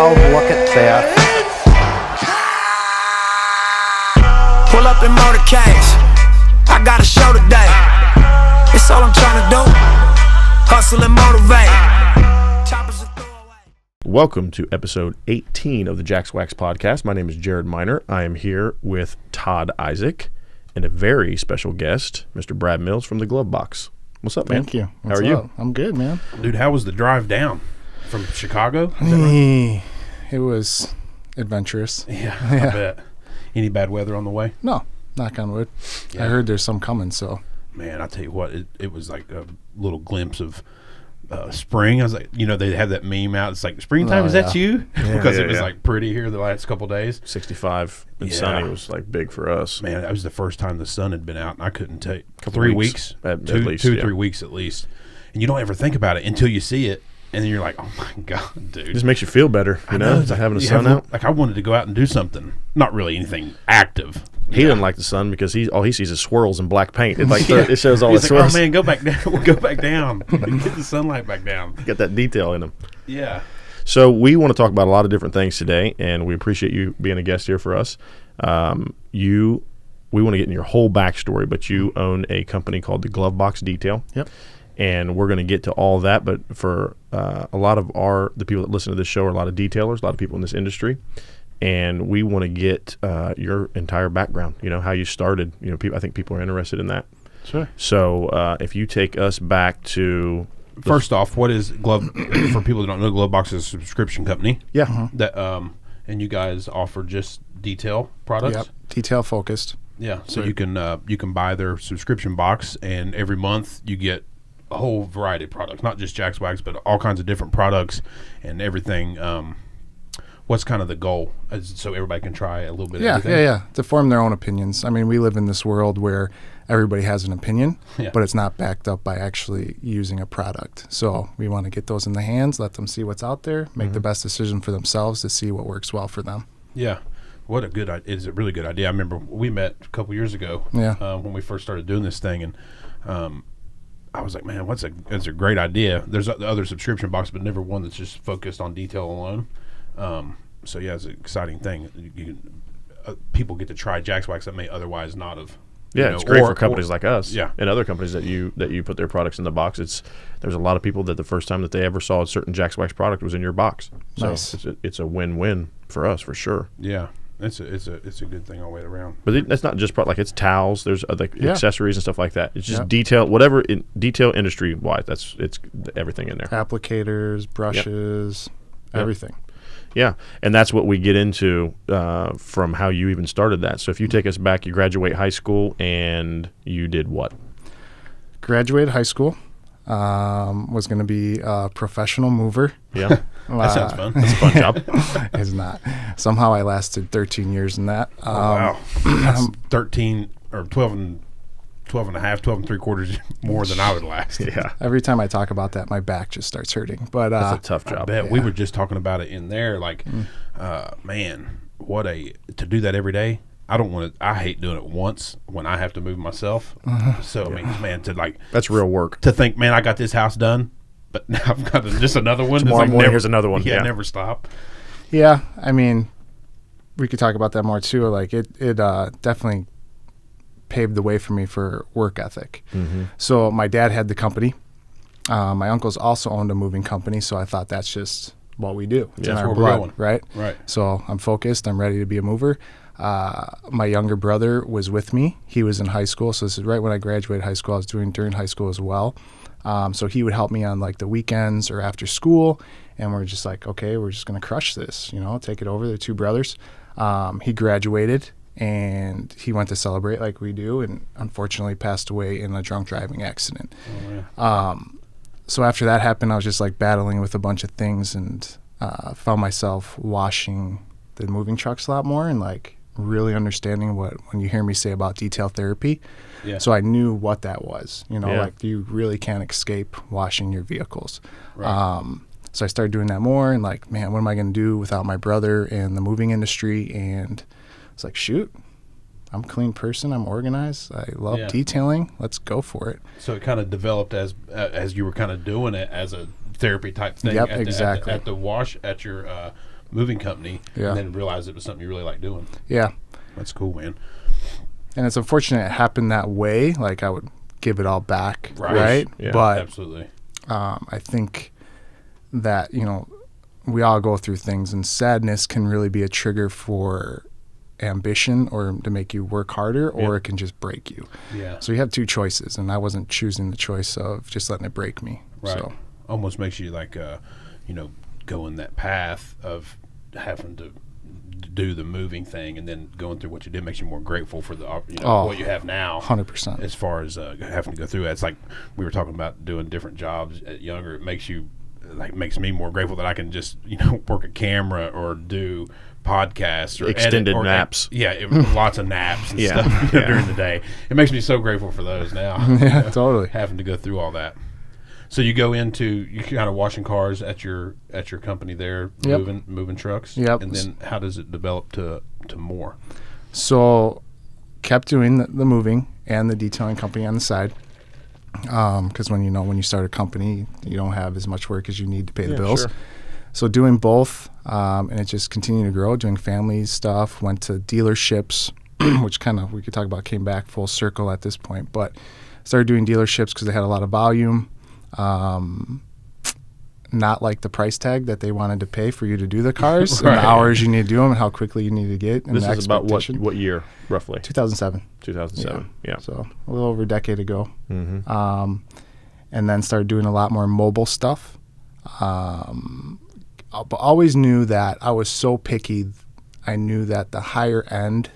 Wow, look at that. Pull up in motorcades. I got a show today. It's all I'm trying to do. Hustle and motivate. Choppers are throwaway. Welcome to episode 18 of the Jack's Wax podcast. My name is Jared Miner. I am here with Todd Isaac and a very special guest, Mr. Brad Mills from the Glove Box. What's up, man? Thank you. How are you? I'm good, man. Dude, how was the drive down from Chicago? It was adventurous. Yeah, I bet. Any bad weather on the way? No, knock on wood. Yeah. I heard there's some coming, so. Man, I tell you what, it was like a little glimpse of spring. I was like, they have that meme out. It's like, springtime, is that you? Because it was like pretty here the last couple days. 65 and sunny was like big for us. Man, that was the first time the sun had been out, and I couldn't take 3 weeks. At least, 3 weeks at least. And you don't ever think about it until you see it. And then you're like, oh, my God, dude. It just makes you feel better, you know? It's like having the sun out. Like, I wanted to go out and do something. Not really anything active. He doesn't like the sun because all he sees is swirls and black paint. It it shows all the swirls. Oh, man, go back down. We'll go back down. Get the sunlight back down. Get that detail in them. Yeah. So we want to talk about a lot of different things today, and we appreciate you being a guest here for us. We want to get in your whole backstory, but you own a company called the Glove Box Detail. Yep. And we're going to get to all that, but for a lot of the people that listen to this show are a lot of detailers, a lot of people in this industry, and we want to get your entire background, how you started. I think people are interested in that. Sure. So if you take us back to... First off, what is Glove... for people that don't know, Glove Box is a subscription company. Yeah. Mm-hmm. That and you guys offer just detail products? Yep. Detail focused. Yeah. So you can buy their subscription box, and every month you get a whole variety of products, not just Jack's Wax, but all kinds of different products and everything. What's kind of the goal? So everybody can try a little bit of everything? Yeah. To form their own opinions. I mean, we live in this world where everybody has an opinion, but it's not backed up by actually using a product. So we want to get those in the hands, let them see what's out there, make the best decision for themselves to see what works well for them. Yeah. What a good idea. It's a really good idea. I remember we met a couple years ago when we first started doing this thing, and I was like, man, that's a great idea. There's other subscription boxes, but never one that's just focused on detail alone. So yeah, it's an exciting thing. People get to try Jack's Wax that may otherwise not have. Yeah, it's great for companies like us. Yeah. And other companies that you put their products in the box. There's a lot of people that the first time that they ever saw a certain Jack's Wax product was in your box. So nice. It's a win-win for us for sure. Yeah. It's a good thing all the way around. But that's not just like it's towels. There's other accessories and stuff like that. It's just detail, whatever detail industry wise. It's everything in there. Applicators, brushes, everything. Yeah, and that's what we get into from how you even started that. So if you take us back, you graduate high school and you did what? Graduated high school. Was going to be a professional mover. Yeah. That sounds fun. That's a fun job. It's not. Somehow I lasted 13 years in that. Wow. That's 13 or 12 and a half, 12 and 3/4 more than I would last. Yeah. Every time I talk about that, my back just starts hurting. But that's a tough job. I bet. We were just talking about it in there. Like, man, to do that every day. I hate doing it once when I have to move myself. So, I mean, man, that's real work. To think, man, I got this house done, but now I've got just another one. Tomorrow morning, here's another one. Yeah, never stop. Yeah, I mean, we could talk about that more too. Like, it definitely paved the way for me for work ethic. Mm-hmm. So my dad had the company. My uncles also owned a moving company, so I thought that's just what we do. It's in our blood, right? Right. So I'm focused. I'm ready to be a mover. My younger brother was with me. He was in high school, so this is right when I graduated high school. I was doing during high school as well. So he would help me on like the weekends or after school, and we're just like, okay, we're just gonna crush this, take it over. They're two brothers. He graduated and he went to celebrate like we do, and unfortunately passed away in a drunk driving accident. Oh, yeah. So after that happened, I was just like battling with a bunch of things, and found myself washing the moving trucks a lot more, and like really understanding when you hear me say about detail therapy. Yeah. So I knew what that was, like you really can't escape washing your vehicles. Right. So I started doing that more, and like, man, what am I going to do without my brother and the moving industry? And it's like, shoot, I'm a clean person. I'm organized. I love detailing. Let's go for it. So it kind of developed as you were kind of doing it as a therapy type thing. Yep, exactly. At the wash at your moving company, Yeah. and then realized it was something you really like doing. Yeah. That's cool, man. And it's unfortunate it happened that way. Like, I would give it all back, right? Yeah, but absolutely. I think that, we all go through things, and sadness can really be a trigger for ambition or to make you work harder, or it can just break you. Yeah. So you have two choices, and I wasn't choosing the choice of just letting it break me. Right. So, Almost makes you like, go in that path of having to do the moving thing, and then going through what you did makes you more grateful for the what you have now. 100%. As far as having to go through it, it's like we were talking about doing different jobs at younger. It makes me more grateful that I can just work a camera or do podcasts or extended edit, or naps. Lots of naps and stuff during the day. It makes me so grateful for those now. Yeah, totally. Having to go through all that. So you kind of washing cars at your company there, moving trucks. Yep. And then how does it develop to more? So kept doing the moving and the detailing company on the side. Because when you start a company, you don't have as much work as you need to pay the bills. Sure. So doing both, and it just continued to grow, doing family stuff, went to dealerships, which kind of, we could talk about, came back full circle at this point. But started doing dealerships because they had a lot of volume. Not like the price tag that they wanted to pay for you to do the cars, and the hours you need to do them, and how quickly you need to get. And This the is about expectation. what year, roughly? 2007. 2007, yeah. So a little over a decade ago. Mm-hmm. And then started doing a lot more mobile stuff. But always knew that I was so picky. I knew that the higher end,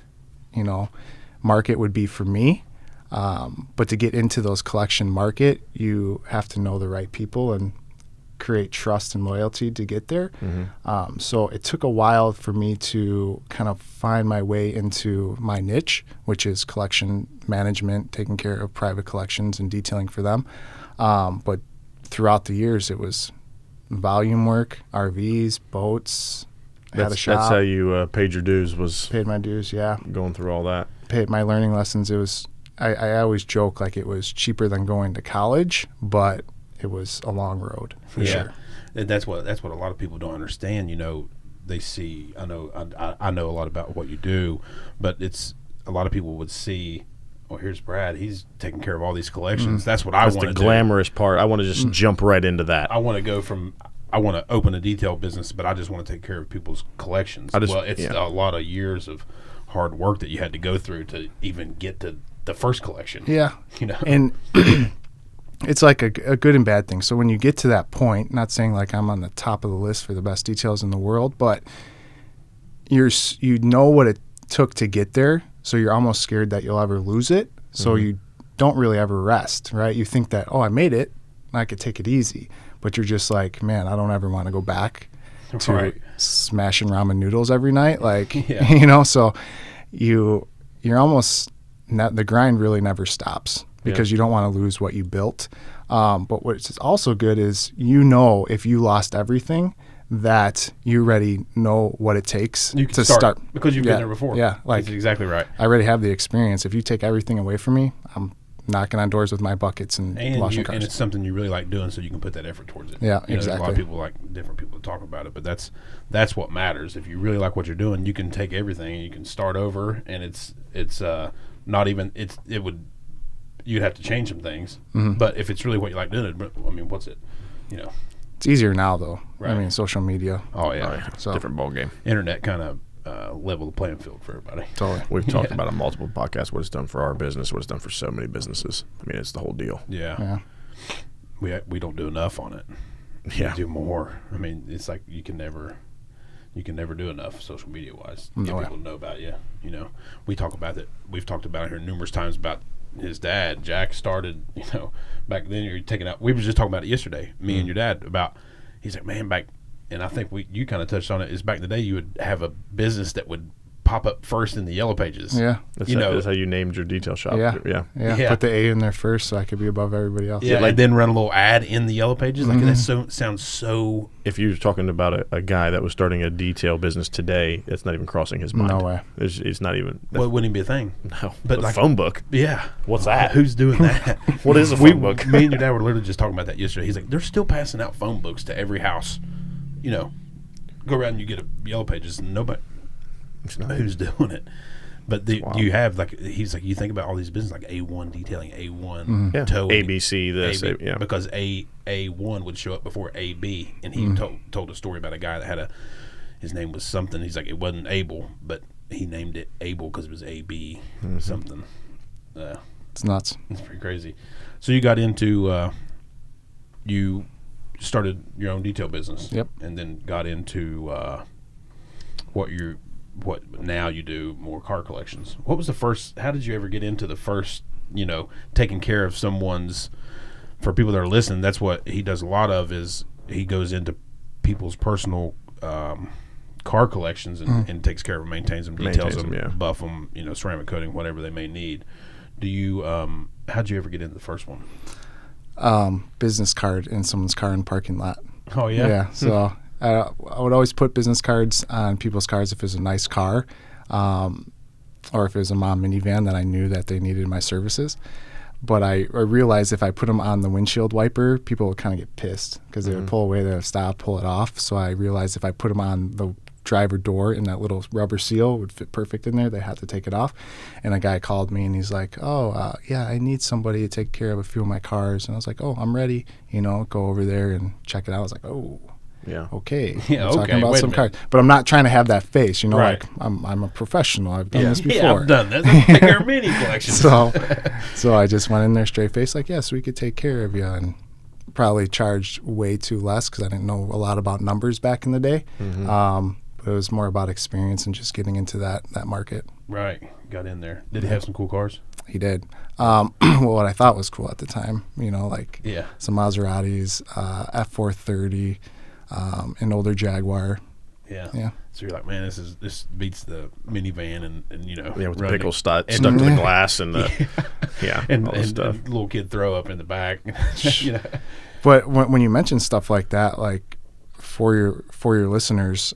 market would be for me. But to get into those collection market, you have to know the right people and create trust and loyalty to get there. Mm-hmm. So it took a while for me to kind of find my way into my niche, which is collection management, taking care of private collections and detailing for them. But throughout the years, it was volume work, RVs, boats. Had a shop. That's how you paid your dues, was paid my dues, yeah. going through all that. Paid my learning lessons. It was, I always joke like it was cheaper than going to college, but it was a long road for sure. And that's what a lot of people don't understand. They see. I know a lot about what you do, but it's a lot of people would see. Oh, here's Brad. He's taking care of all these collections. That's what I want to do. That's the glamorous part. I want to just jump right into that. I want to go from. I want to open a detail business, but I just want to take care of people's collections. It's a lot of years of hard work that you had to go through to even get to the first collection. Yeah. And it's like a good and bad thing. So when you get to that point, not saying like I'm on the top of the list for the best details in the world, but you know what it took to get there, so you're almost scared that you'll ever lose it. So you don't really ever rest, right? You think that, I made it, I could take it easy. But you're just like, man, I don't ever want to go back to smashing ramen noodles every night. Like, so you're almost, the grind really never stops because you don't want to lose what you built. But what's also good is, if you lost everything, that you already know what it takes to start. Because you've been there before. Yeah. Like, that's exactly right. I already have the experience. If you take everything away from me, I'm knocking on doors with my buckets and washing cars. And it's something you really like doing, so you can put that effort towards it. Yeah, exactly. There's a lot of people different people to talk about it, but that's what matters. If you really like what you're doing, you can take everything and you can start over, and it's not even you'd have to change some things. Mm-hmm. But if it's really what you like doing, what's it? It's easier now, though. Right. Social media. Oh yeah, So different ball game. Internet kind of level the playing field for everybody. Totally. We've talked about on multiple podcasts what it's done for our business, what it's done for so many businesses. It's the whole deal. Yeah. We don't do enough on it. Yeah. We do more. It's like you can never do enough social media wise. Get people to know about you. We talk about it. We've talked about it here numerous times about his dad. Jack started, back then you're taking out. We were just talking about it yesterday, me and your dad, about, he's like, man, back, and I think you kind of touched on it, is back in the day you would have a business that would pop up first in the yellow pages. Yeah. That's how you named your detail shop. Yeah. Put the A in there first so I could be above everybody else. Yeah, like then run a little ad in the yellow pages. Like that sounds so. If you're talking about a guy that was starting a detail business today, it's not even crossing his mind. No way. It's not even. Well, it wouldn't even be a thing. No. But a phone book. Yeah. What's that? Who's doing that? What is a phone book? Me and your dad were literally just talking about that yesterday. He's like, they're still passing out phone books to every house. go around and you get a Yellow Pages, and nobody who's doing it. But you have, like, he's like, you think about all these businesses like A1 detailing, A1 towing, ABC, this, because A1 would show up before AB, and he told a story about a guy that had his name was something. He's like, it wasn't Abel, but he named it Abel because it was AB something. It's nuts. It's pretty crazy. So you got into, you started your own detail business. Yep. And then got into what now you do more car collections. What was the first, how did you ever get into the first, taking care of someone's, for people that are listening, that's what he does a lot of, is he goes into people's personal car collections and takes care of them, maintains them, details them, buff them, ceramic coating, whatever they may need. Do you, how'd you ever get into the first one? Business card in someone's car in the parking lot. Oh, yeah? Yeah, so I would always put business cards on people's cars if it was a nice car, or if it was a mom minivan that I knew that they needed my services. But I realized if I put them on the windshield wiper, people would kind of get pissed because they would pull away, they would stop, pull it off. So I realized if I put them on the driver door and that little rubber seal would fit perfect in there, they had to take it off. And a guy called me and he's like, yeah, I need somebody to take care of a few of my cars. And I was like, oh, I'm ready, go over there and check it out. I was like, oh. Yeah. Okay. Yeah. We're talking about some cars, but I'm not trying to have that face. Right. Like I'm a professional. I've done this before. Yeah, I've done that. Take care of mini collections. So I just went in there straight face, like, yes, we could take care of you, and probably charged way too less because I didn't know a lot about numbers back in the day. But it was more about experience and just getting into that market. Right. Got in there. Did he have some cool cars? He did. Well, what I thought was cool at the time, like some Maseratis, F430. An older Jaguar. Yeah. So you're like, man, this beats the minivan and with the pickle stuck to the glass and the and stuff. Little kid throw up in the back. But when you mention stuff like that, like for your listeners,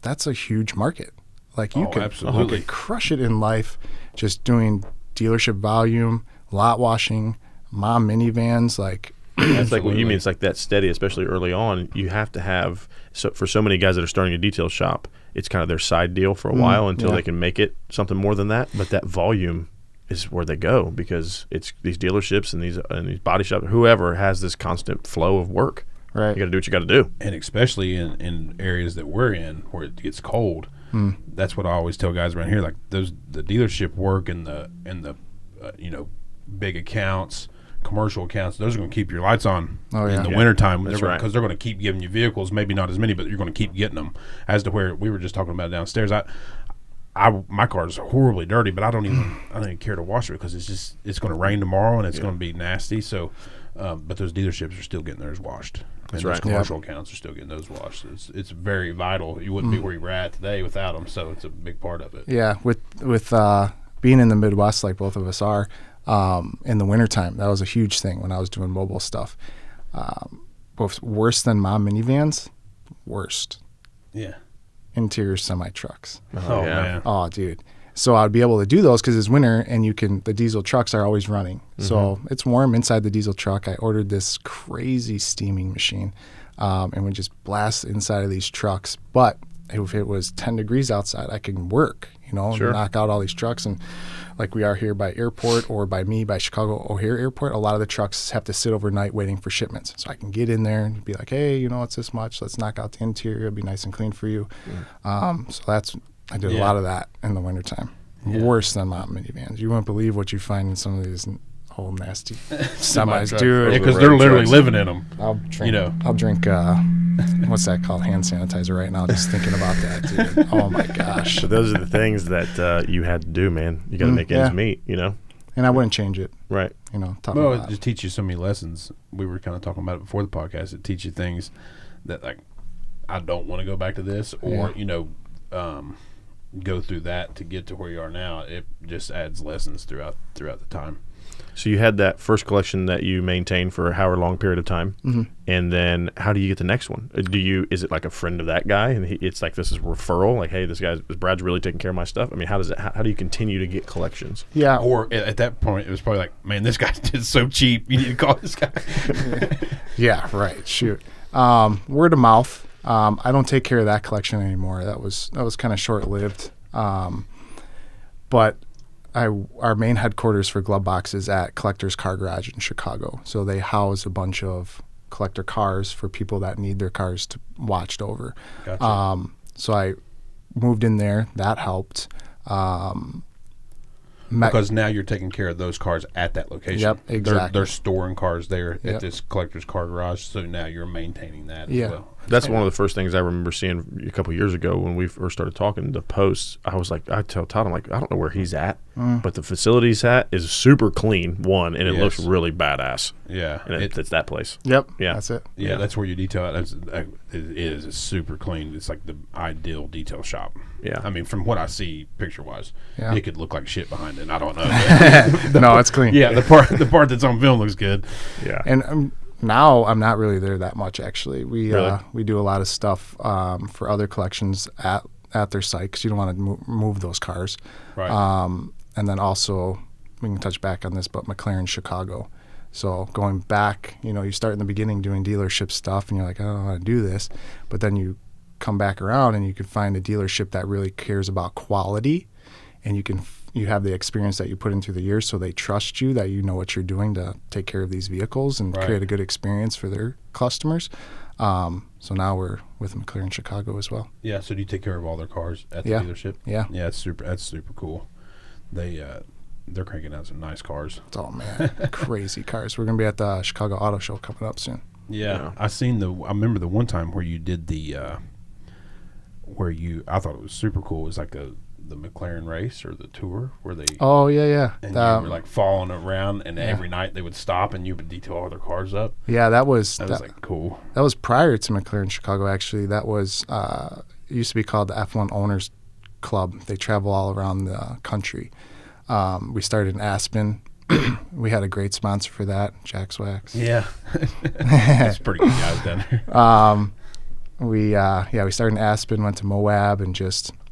that's a huge market. Like you could crush it in life just doing dealership volume, lot washing, mom minivans, like. That's like what you mean. It's like that steady, especially early on. You have to have, for so many guys that are starting a detail shop, it's kind of their side deal for a while until they can make it something more than that. But that volume is where they go because it's these dealerships and these body shops, whoever has this constant flow of work. Right. You got to do what you got to do. And especially in areas that we're in where it gets cold. That's what I always tell guys around here. Like the dealership work and the big accounts, commercial accounts, those are going to keep your lights on in the wintertime because they're going to keep giving you vehicles, maybe not as many, but you're going to keep getting them. As to where we were just talking about downstairs, my car is horribly dirty, but I don't even care to wash it because it's going to rain tomorrow and it's going to be nasty. So, but those dealerships are still getting theirs washed. That's and right. Those commercial accounts are still getting those washed. It's very vital. You wouldn't be where you were at today without them. So it's a big part of it. Yeah, with being in the Midwest like both of us are. In the wintertime, that was a huge thing when I was doing mobile stuff. Both worse than mom minivans, worst. Yeah. Interior semi-trucks. Oh, man. Oh, dude. So I'd be able to do those because it's winter and the diesel trucks are always running. So it's warm inside the diesel truck. I ordered this crazy steaming machine and would just blast inside of these trucks. But if it was 10 degrees outside, I can work, knock out all these trucks. And like we are here by airport or by Chicago O'Hare Airport, a lot of the trucks have to sit overnight waiting for shipments. So I can get in there and be like, hey, it's this much. Let's knock out the interior. It'll be nice and clean for you. So I did a lot of that in the wintertime. Yeah. Worse than mom minivans. You wouldn't believe what you find in some of these old nasty semis, dude. Yeah, because they're literally living in them. I'll drink what's that called? Hand sanitizer right now, just thinking about that, dude. Oh my gosh. So those are the things that you had to do, man. You got to make ends meet, And I wouldn't change it. Right. It just teaches you so many lessons. We were kind of talking about it before the podcast. It teaches you things that, like, I don't want to go back to this, or go through that to get to where you are now. It just adds lessons throughout the time. So you had that first collection that you maintained for a however long period of time, and then how do you get the next one? Is it like a friend of that guy, and it's like this is referral, like, hey, Brad's really taking care of my stuff? I mean, how do you continue to get collections? Yeah. Or at that point, it was probably like, man, this guy is so cheap. You need to call this guy. Yeah. Right. Shoot. Word of mouth. I don't take care of that collection anymore. That was kind of short lived. But our main headquarters for glove box is at Collector's Car Garage in Chicago. So they house a bunch of collector cars for people that need their cars watched over. Gotcha. So I moved in there. That helped. Because now you're taking care of those cars at that location. Yep, exactly. They're storing cars there Yep. at this Collector's Car Garage, so now you're maintaining that as well. That's one of the first things I remember seeing a couple of years ago when we first started talking. The posts, I was like, I tell Todd, I'm like, I don't know where he's at, but the facility he's at is super clean, and it looks really badass. Yeah. And it's that place. Yep. Yeah. That's it. Yeah, that's where you detail it. It is. It's super clean. It's like the ideal detail shop. Yeah. I mean, from what I see picture-wise, Yeah. it could look like shit behind it. I don't know. No, it's clean. Yeah, the part that's on film looks good. Yeah. And now I'm not really there that much, actually. We do a lot of stuff for other collections at their site because you don't want to move those cars. Right. And then also, we can touch back on this, but McLaren Chicago. So going back, you start in the beginning doing dealership stuff, and you're like, I don't know how to do this. But then you come back around, and you can find a dealership that really cares about quality, and you have the experience that you put in through the years, so they trust you that you know what you're doing to take care of these vehicles and create a good experience for their customers. So now we're with McLaren Chicago as well. Yeah. So do you take care of all their cars at the dealership? Yeah. Yeah. That's super cool. They're cranking out some nice cars. Oh man, crazy cars. We're gonna be at the Chicago Auto Show coming up soon. Yeah. I remember the one time where you did I thought it was super cool. It was like the McLaren race or the tour where they. Oh yeah. And you were like following around, and every night they would stop, and you would detail all their cars up. Yeah, that was like cool. That was prior to McLaren Chicago. Actually, that was it used to be called the F1 Owners Club. They travel all around the country. We started in Aspen. We had a great sponsor for that, Jack's Wax. Yeah, it's pretty good guys down there. We started in Aspen, went to Moab, and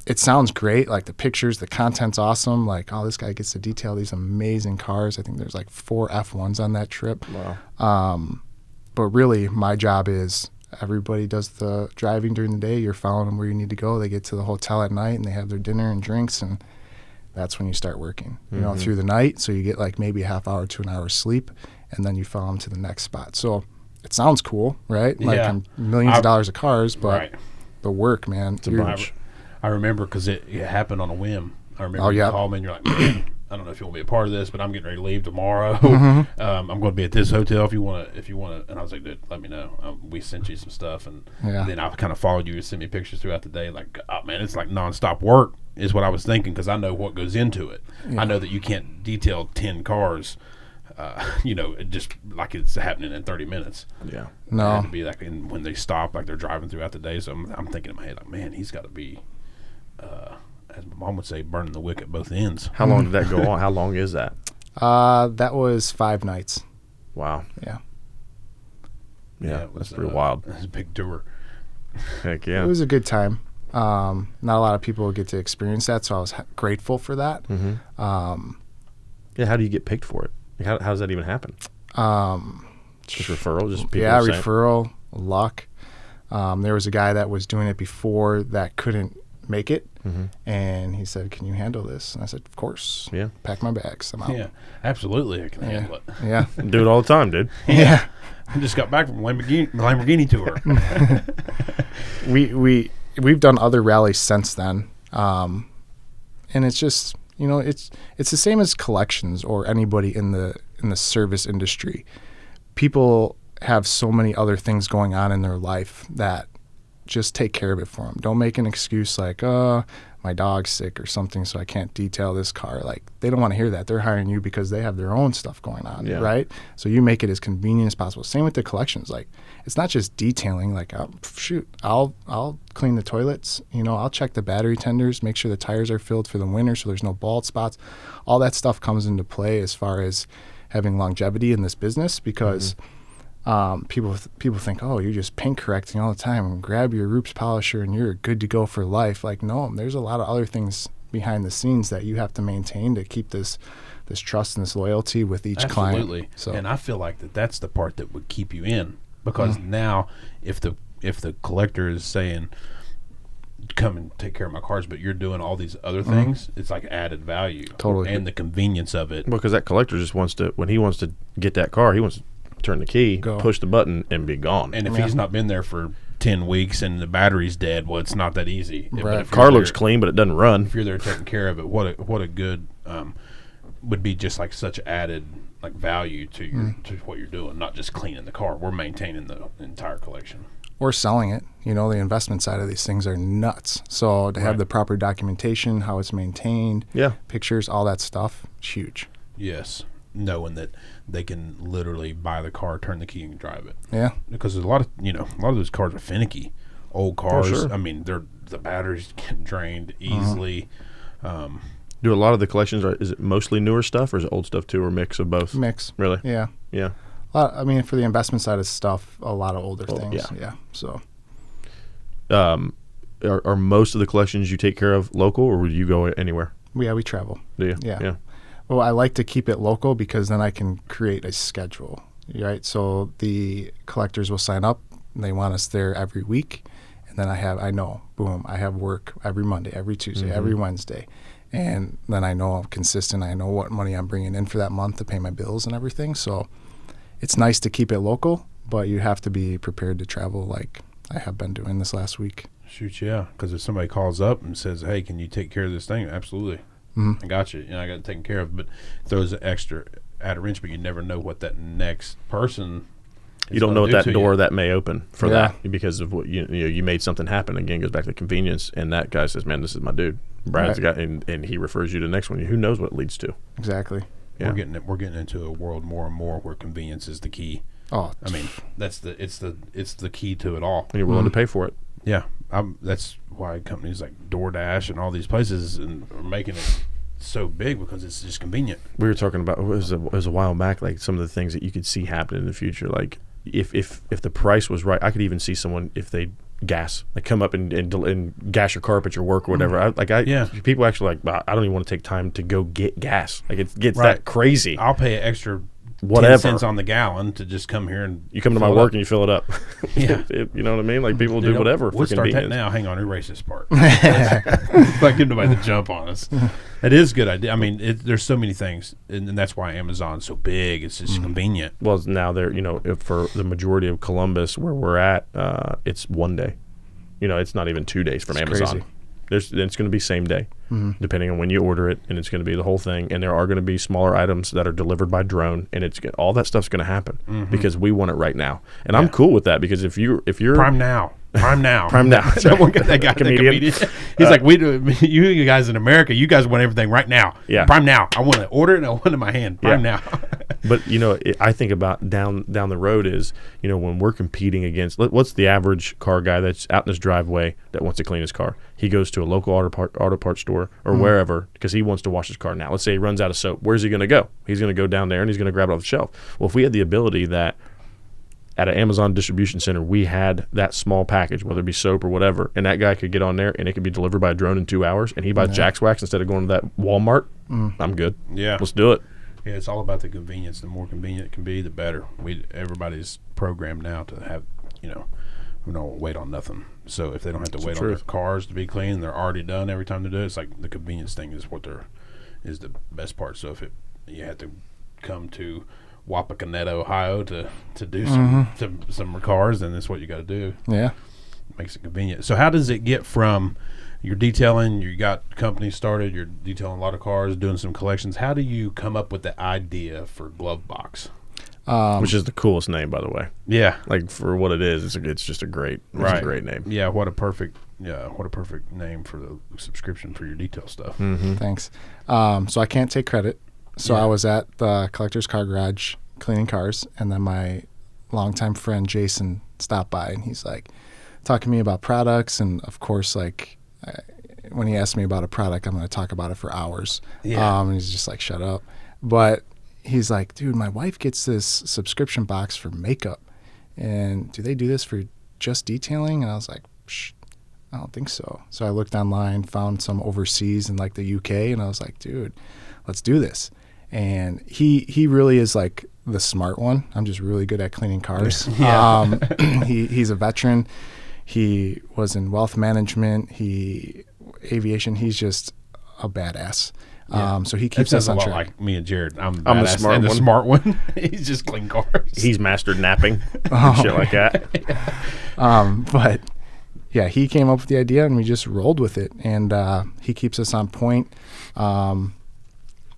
it sounds great. Like the pictures, the content's awesome. Like, oh, this guy gets to detail these amazing cars. I think there's like 4 F1s on that trip. Wow. But really, my job is everybody does the driving during the day. You're following them where you need to go. They get to the hotel at night, and they have their dinner and drinks, and that's when you start working, through the night. So you get like maybe a half hour to an hour sleep, and then you follow them to the next spot. So it sounds cool, right? Like millions of dollars of cars, but the work, man. It's a bunch. I remember because it happened on a whim. I remember you called me and you're like, man, I don't know if you want to be a part of this, but I'm getting ready to leave tomorrow. I'm going to be at this hotel if you want to. And I was like, dude, let me know. We sent you some stuff, and then I kind of followed you and sent me pictures throughout the day. Like, oh man, it's like nonstop work is what I was thinking because I know what goes into it. Yeah. I know that you can't detail 10 cars. Just like it's happening in 30 minutes. Yeah. No. It had to be like when they stop, like they're driving throughout the day. So I'm thinking in my head, like, man, he's got to be, as my mom would say, burning the wick at both ends. How long did that go on? How long is that? That was 5 nights. Wow. Yeah. Yeah, that's pretty wild. It's a big tour. Heck yeah. It was a good time. Not a lot of people get to experience that, so I was grateful for that. Mm-hmm. Yeah, how do you get picked for it? How does that even happen? Just referral? Just people referral, luck. There was a guy that was doing it before that couldn't make it, and he said, "Can you handle this?" And I said, "Of course." Yeah. Pack my bags. I'm out. Yeah, absolutely. I can handle it. Yeah. Do it all the time, dude. Yeah. I just got back from Lamborghini tour. We've done other rallies since then, and it's just it's the same as collections or anybody in the service industry. People have so many other things going on in their life that just take care of it for them. Don't make an excuse like, my dog's sick or something, so I can't detail this car. Like, they don't want to hear that. They're hiring you because they have their own stuff going on, right? So you make it as convenient as possible. Same with the collections. Like, it's not just detailing. Like, I'll clean the toilets. I'll check the battery tenders, make sure the tires are filled for the winter so there's no bald spots. All that stuff comes into play as far as having longevity in this business because people think, oh, you're just paint correcting all the time and grab your Roops polisher and you're good to go for life. Like, no, there's a lot of other things behind the scenes that you have to maintain to keep this trust and this loyalty with each client. Absolutely. So, and I feel like that's the part that would keep you in because now if if the collector is saying, come and take care of my cars, but you're doing all these other things, it's like added value. Totally. And the convenience of it. Because that collector just wants to, when he wants to get that car, he wants to turn the key, push the button, and be gone. And if he's not been there for 10 weeks and the battery's dead, well, it's not that easy. Right. But if car you're looks there, clean, but it doesn't run. if you're there taking care of it, what a good would be just like such added like value to your to what you're doing, not just cleaning the car. We're maintaining the entire collection. Or selling it. You know, the investment side of these things are nuts. So to have the proper documentation, how it's maintained, pictures, all that stuff, it's huge. Yes. Knowing that they can literally buy the car, turn the key, and drive it. Yeah. Because there's a lot of those cars are finicky. Old cars. Oh, sure. I mean, the batteries get drained easily. Do a lot of the collections, is it mostly newer stuff or is it old stuff too, or mix of both? Mix. Really? Yeah. Yeah. I mean, for the investment side of stuff, a lot of older things. Yeah. So. Are most of the collections you take care of local, or would you go anywhere? Yeah, we travel. Do you? Yeah. Well, I like to keep it local because then I can create a schedule, right? So the collectors will sign up. And they want us there every week. And then I have work every Monday, every Tuesday, every Wednesday. And then I know I'm consistent. I know what money I'm bringing in for that month to pay my bills and everything. So it's nice to keep it local, but you have to be prepared to travel like I have been doing this last week. Shoot, yeah. Because if somebody calls up and says, hey, can you take care of this thing? Absolutely. I got you. I got it taken care of. But throws an extra add a wrench, but you never know what that next person you don't know what that door you. That may open for that because of what you made something happen. Again, goes back to convenience, and that guy says, man, this is my dude. Brad's the guy, and he refers you to the next one. Who knows what it leads to? Exactly. Yeah. We're getting into a world more and more where convenience is the key. Oh, I mean, it's the key to it all. And you're willing to pay for it. Yeah, that's why companies like DoorDash and all these places are making it so big, because it's just convenient. We were talking about it was a while back, like some of the things that you could see happening in the future. Like if the price was right, I could even see someone, if they gas, like come up and gas your car up at your work or whatever. People actually like, I don't even want to take time to go get gas. Like it gets that crazy. I'll pay an extra 10 whatever cents on the gallon to just come here and you come to my work and you fill it up. Yeah. You know what I mean? Like people do whatever we'll for start convenience. that now. Hang on, erase this part. Like give nobody to jump on us. It is a good idea. I mean, there's so many things, and that's why Amazon's so big. It's just convenient. Well, now they're for the majority of Columbus where we're at, it's one day. It's not even 2 days from Amazon. Crazy. It's going to be same day, depending on when you order it, and it's going to be the whole thing. And there are going to be smaller items that are delivered by drone, and all that stuff's going to happen because we want it right now. And I'm cool with that, because if you're Prime now. that guy, comedian. He's like, we do. You guys in America, you guys want everything right now. Yeah. Prime now. I want to order it and I want it in my hand. Prime now. But I think about down the road is when we're competing against, what's the average car guy that's out in his driveway that wants to clean his car? He goes to a local auto parts store or wherever because he wants to wash his car. Now, let's say he runs out of soap. Where's he going to go? He's going to go down there and he's going to grab it off the shelf. Well, if we had the ability that at an Amazon distribution center, we had that small package, whether it be soap or whatever, and that guy could get on there and it could be delivered by a drone in 2 hours, and he buys Jack's Wax instead of going to that Walmart, I'm good. Yeah. Let's do it. Yeah, it's all about the convenience. The more convenient it can be, the better. Everybody's programmed now to have, we don't wait on nothing. So if they don't have to wait on their cars to be clean, they're already done every time they do it. It's like the convenience thing is is the best part. So if you have to come to Wapakoneta, Ohio to do some cars, then that's what you got to do. Yeah, makes it convenient. So how does it get from you're detailing, you got companies started, you're detailing a lot of cars, doing some collections? How do you come up with the idea for Glove Box? Which is the coolest name, by the way. Yeah, like for what it is, it's just a great name. Yeah, what a perfect name for the subscription for your detail stuff. Thanks. So I can't take credit. So I was at the Collector's Car Garage cleaning cars, and then my longtime friend Jason stopped by, and he's like talking to me about products, and of course, like when he asked me about a product, I'm going to talk about it for hours. Yeah. And he's just like, shut up. But he's like, dude, my wife gets this subscription box for makeup, and do they do this for just detailing? And I was like, I don't think so. So I looked online, found some overseas in like the UK, and I was like, dude, let's do this. And he really is like the smart one. I'm just really good at cleaning cars. Yeah. He's a veteran. He was in wealth management, aviation. He's just a badass. Yeah. So he keeps us on track. A lot like me and Jared. I'm the smart and one. the smart one. He's just clean cars. He's mastered napping and shit like that. But yeah, he came up with the idea and we just rolled with it. And he keeps us on point.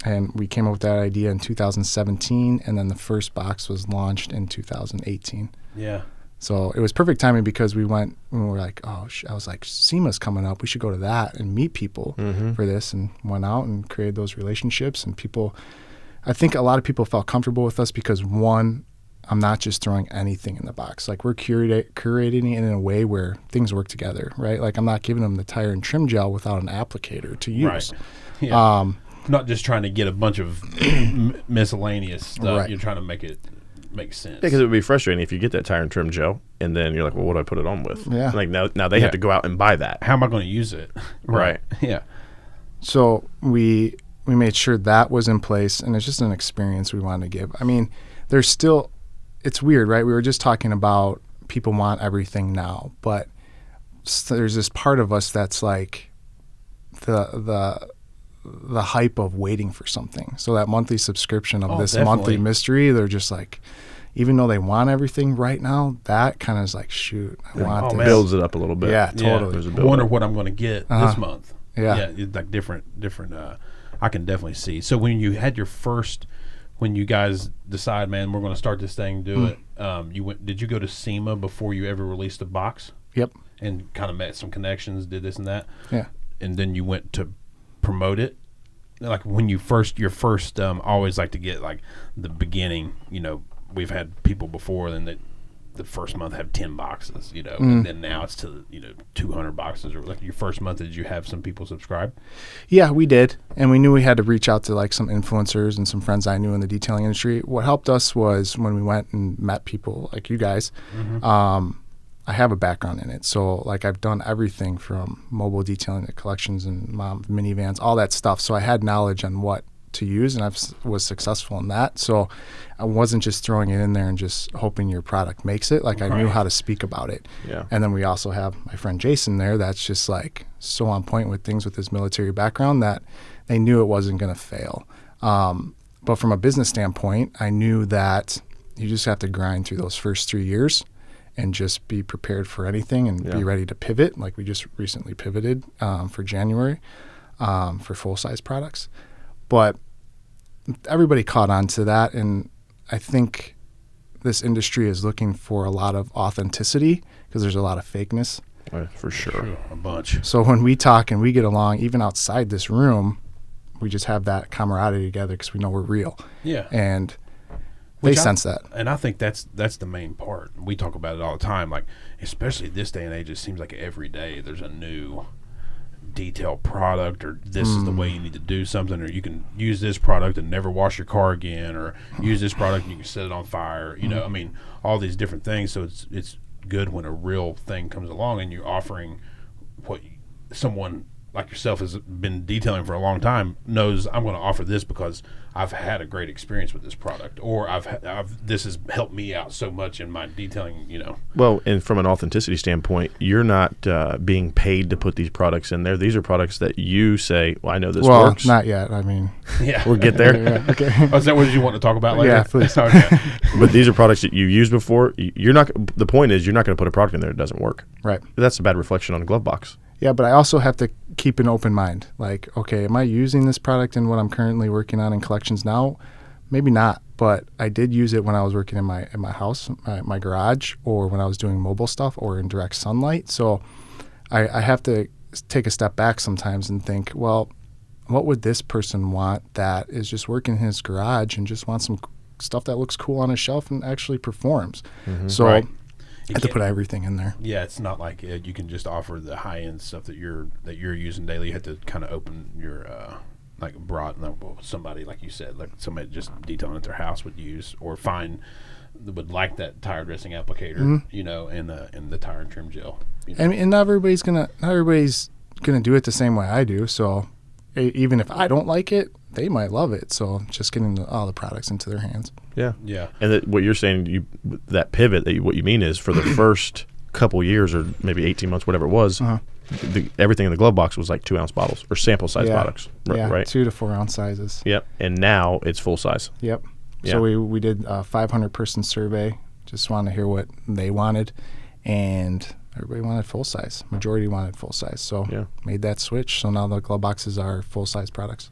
And we came up with that idea in 2017, and then the first box was launched in 2018. Yeah. So it was perfect timing because we were like, I was like, SEMA's coming up. We should go to that and meet people for this, and went out and created those relationships. And I think a lot of people felt comfortable with us because, one, I'm not just throwing anything in the box. Like, we're curating it in a way where things work together, right? Like, I'm not giving them the tire and trim gel without an applicator to use. Right. Yeah. Not just trying to get a bunch of miscellaneous stuff. Right. You're trying to make it make sense. Because it would be frustrating if you get that tire and trim gel and then you're like, well, what do I put it on with? Yeah. Like now they have to go out and buy that. How am I going to use it? Right. Yeah. So we made sure that was in place, and it's just an experience we wanted to give. I mean, it's weird, right? We were just talking about people want everything now, but there's this part of us that's like the hype of waiting for something. So that monthly subscription of this definitely. monthly mystery, they're just like, even though they want everything right now, that kind of is like, shoot, I want this. Builds it up a little bit. Yeah, totally. There's a I build wonder up. what I'm going to get this month. Yeah. It's like different. I can definitely see. So when you had when you guys decide, man, we're going to start this thing, do it. Did you go to SEMA before you ever released a box? Yep. And kind of met some connections, did this and that. Yeah. And then you went to promote it. Like when your first, always like to get like the beginning. We've had people before, then that the first month have 10 boxes, and then now it's to 200 boxes. Or like your first month, did you have some people subscribe? Yeah, we did, and we knew we had to reach out to like some influencers and some friends I knew in the detailing industry. What helped us was when we went and met people like you guys. I have a background in it, so like I've done everything from mobile detailing to collections and minivans, all that stuff. So I had knowledge on what to use, and I was successful in that. So I wasn't just throwing it in there and just hoping your product makes it. Like I knew how to speak about it. Yeah. And then we also have my friend Jason there that's just like so on point with things with his military background that they knew it wasn't going to fail. But from a business standpoint, I knew that you just have to grind through those first 3 years and just be prepared for anything and be ready to pivot. Like we just recently pivoted for January for full-size products. But everybody caught on to that, and I think this industry is looking for a lot of authenticity because there's a lot of fakeness. For sure. A bunch. So when we talk and we get along, even outside this room, we just have that camaraderie together because we know we're real. Yeah. And they sense that. And I think that's the main part. We talk about it all the time. Like, especially this day and age, it seems like every day there's a new detailed product, or this is the way you need to do something, or you can use this product and never wash your car again, or use this product and you can set it on fire. I mean, all these different things. So it's good when a real thing comes along and you're offering what someone like yourself has been detailing for a long time knows. I'm going to offer this because I've had a great experience with this product, or this has helped me out so much in my detailing. Well, and from an authenticity standpoint, you're not being paid to put these products in there. These are products that you say, "Well, I know this works." Well, not yet. I mean, we'll get there. Yeah, okay. Oh, is that what you want to talk about later? Yeah, please. Okay. But these are products that you've used before. You're not. The point is, you're not going to put a product in there that doesn't work. Right. That's a bad reflection on a glove box. Yeah, but I also have to keep an open mind. Like, okay, am I using this product in what I'm currently working on in collections now? Maybe not, but I did use it when I was working in my house, my garage, or when I was doing mobile stuff or in direct sunlight. So I have to take a step back sometimes and think, well, what would this person want that is just working in his garage and just wants some stuff that looks cool on his shelf and actually performs? So Right. I have to put everything in there. Yeah, it's not like you can just offer the high end stuff that you're using daily. You have to kind of open your like somebody, like you said, like somebody just detailing at their house would use, or would like that tire dressing applicator, and the tire and trim gel. And not everybody's gonna do it the same way I do. So even if I don't like it, they might love it. So just getting all the products into their hands. Yeah. Yeah. And what you're saying, that pivot, what you mean is for the first couple years or maybe 18 months, whatever it was, everything in the glove box was like 2-ounce bottles or sample size products, right? 2 to 4 ounce sizes. Yep. And now it's full size. Yep. Yeah. So we did a 500-person survey. Just wanted to hear what they wanted, and everybody wanted full size. Majority wanted full size. So made that switch. So now the glove boxes are full size products.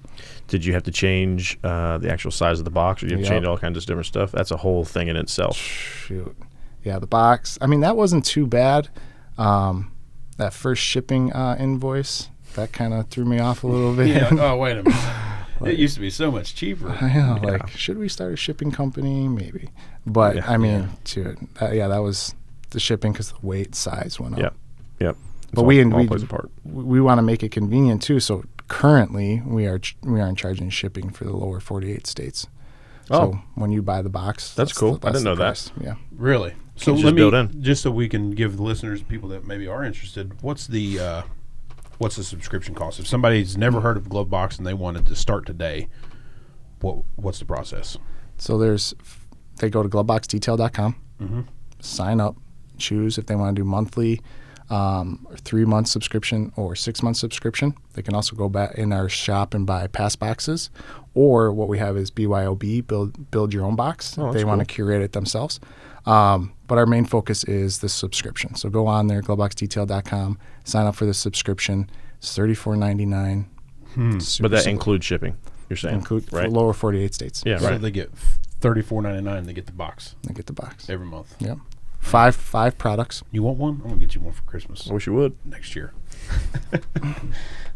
Did you have to change the actual size of the box, or you have to change all kinds of different stuff? That's a whole thing in itself. Shoot. Yeah, the box. I mean, that wasn't too bad. That first shipping invoice, that kind of threw me off a little bit. Yeah. Oh, wait a minute. It used to be so much cheaper. I know. Like, should we start a shipping company? Maybe. But, I mean, that was the shipping because the weight size went up. Yep. But we want to make it convenient, too. So currently, we aren't charging shipping for the lower 48 states. So when you buy the box. That's cool. I didn't know that. Yeah. Really? So let me, just so we can give the listeners, people that maybe are interested, what's the subscription cost? If somebody's never heard of Glove Box and they wanted to start today, what's the process? So they go to gloveboxdetail.com, sign up, choose if they want to do monthly, or 3-month subscription or 6-month subscription. They can also go back in our shop and buy pass boxes, or what we have is BYOB, build your own box. They want to curate it themselves. But our main focus is the subscription. So go on there, gloveboxdetail.com, sign up for the subscription. It's $34.99. But that includes shipping, you're saying? For lower 48 states. Yeah, so right. They get $34.99. They get the box. They get the box every month. Yep. Five products. You want one? I'm gonna get you one for Christmas. I wish you would next year.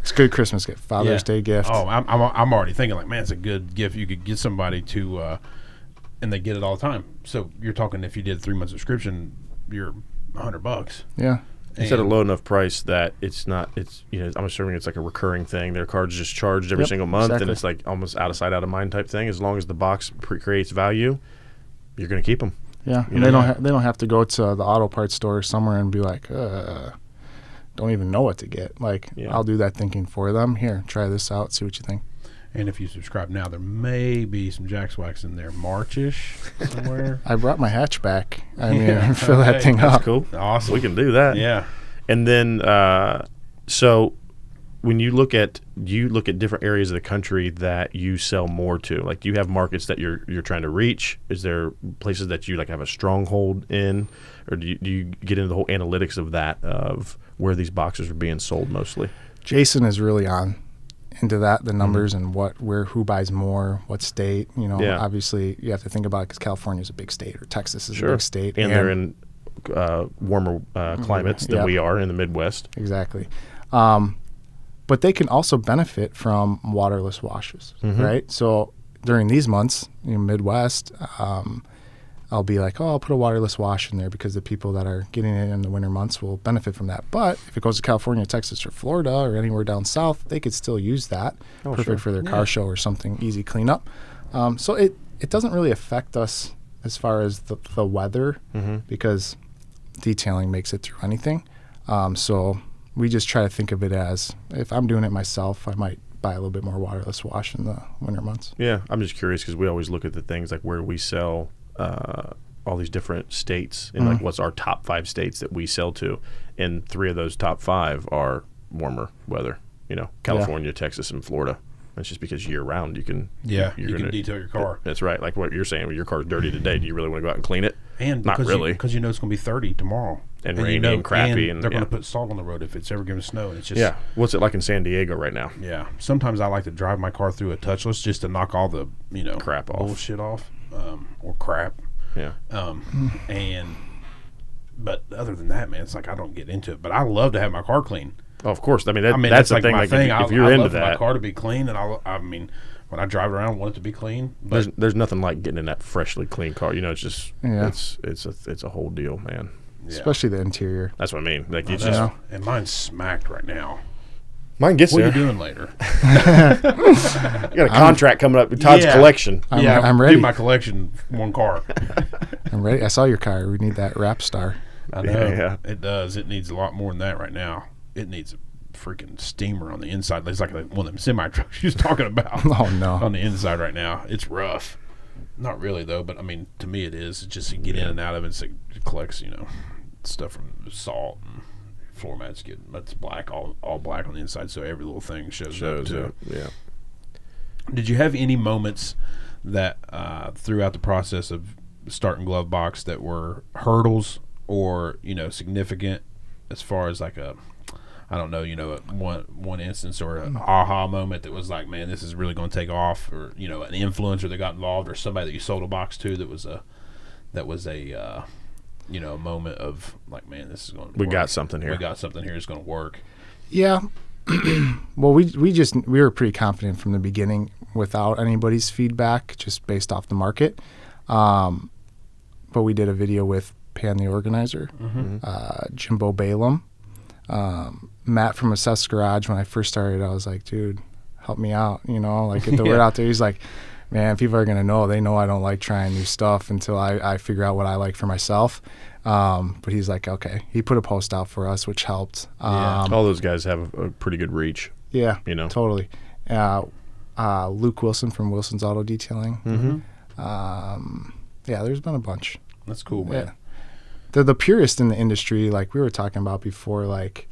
It's a good Christmas gift, Father's Day gift. Oh, I'm already thinking like, man, it's a good gift. You could get somebody to, and they get it all the time. So you're talking if you did a 3-month subscription, you're $100. Yeah. It's at a low enough price that it's not. It's I'm assuming it's like a recurring thing. Their card's just charged every single month, and it's like almost out of sight, out of mind type thing. As long as the box creates value, you're gonna keep them. Yeah, and they don't have to go to the auto parts store somewhere and be like, don't even know what to get. Like, I'll do that thinking for them. Here, try this out, see what you think. And if you subscribe now, there may be some Jack's Wax in there, March-ish somewhere. I brought my hatchback. I mean, fill that thing up. That's cool. Awesome. We can do that. Yeah. And then, so when you look at different areas of the country that you sell more to, like, do you have markets that you're trying to reach? Is there places that you like have a stronghold in, or do you get into the whole analytics of that, of where these boxes are being sold mostly? Jason is really into that, the numbers and who buys more, what state. Obviously you have to think about it because California is a big state, or Texas is a big state, and they're in warmer climates than we are in the Midwest. Exactly. But they can also benefit from waterless washes, right? So during these months, Midwest, I'll be like, I'll put a waterless wash in there because the people that are getting it in the winter months will benefit from that. But if it goes to California, Texas, or Florida, or anywhere down south, they could still use that. Perfect for their car show or something, easy cleanup. So it doesn't really affect us as far as the weather because detailing makes it through anything. So we just try to think of it as, if I'm doing it myself, I might buy a little bit more waterless wash in the winter months. Yeah, I'm just curious because we always look at the things like where we sell all these different states and like what's our top 5 states that we sell to, and 3 of those top 5 are warmer weather. California, Texas, and Florida. That's just because year round you can you can detail your car. That's right. Like what you're saying, when your car's dirty today, do you really want to go out and clean it? And not really, because it's going to be 30 tomorrow and rainy and crappy, and they're going to put salt on the road if it's ever going to snow. And it's just What's it like in San Diego right now? Yeah. Sometimes I like to drive my car through a touchless just to knock all the crap off, bullshit off, or crap. Yeah. But other than that, man, it's like I don't get into it. But I love to have my car clean. Oh, of course. I mean, that's the thing. My like thing. If you're into that, my car to be clean, and I mean, when I drive around, I want it to be clean. But there's nothing like getting in that freshly clean car. It's just it's a whole deal, man. Yeah. Especially the interior. That's what I mean. Like you just and mine's smacked right now. Mine gets there. What are you doing later? I got a contract coming up with Todd's collection. I'm ready. Do my collection, one car. I'm ready. I saw your car. We need that rap star. I know. Yeah. It does. It needs a lot more than that right now. It needs freaking steamer on the inside. It's like one of them semi trucks she was talking about. Oh no, on the inside right now, it's rough. Not really though, but I mean, to me it is. It's just you get in and out of it. It collects, stuff from salt and floor mats. It's black, all black on the inside, so every little thing shows up too. Yeah. Did you have any moments that throughout the process of starting Glove Box that were hurdles or significant as far as like one instance or an aha moment that was like, man, this is really going to take off, or an influencer that got involved, or somebody that you sold a box to that was a moment of like, man, this is going to we got something here. It's going to work. Yeah. Well, we were pretty confident from the beginning without anybody's feedback, just based off the market. But we did a video with Pan the Organizer, Jimbo Balaam, Matt from Assess Garage. When I first started, I was like, dude, help me out, like get the word out there. He's like, man, people are going to know. They know I don't like trying new stuff until I figure out what I like for myself. But he's like, okay. He put a post out for us, which helped. All those guys have a pretty good reach. Yeah, totally. Luke Wilson from Wilson's Auto Detailing. Yeah, there's been a bunch. That's cool, man. Yeah. The purist in the industry, like we were talking about before, like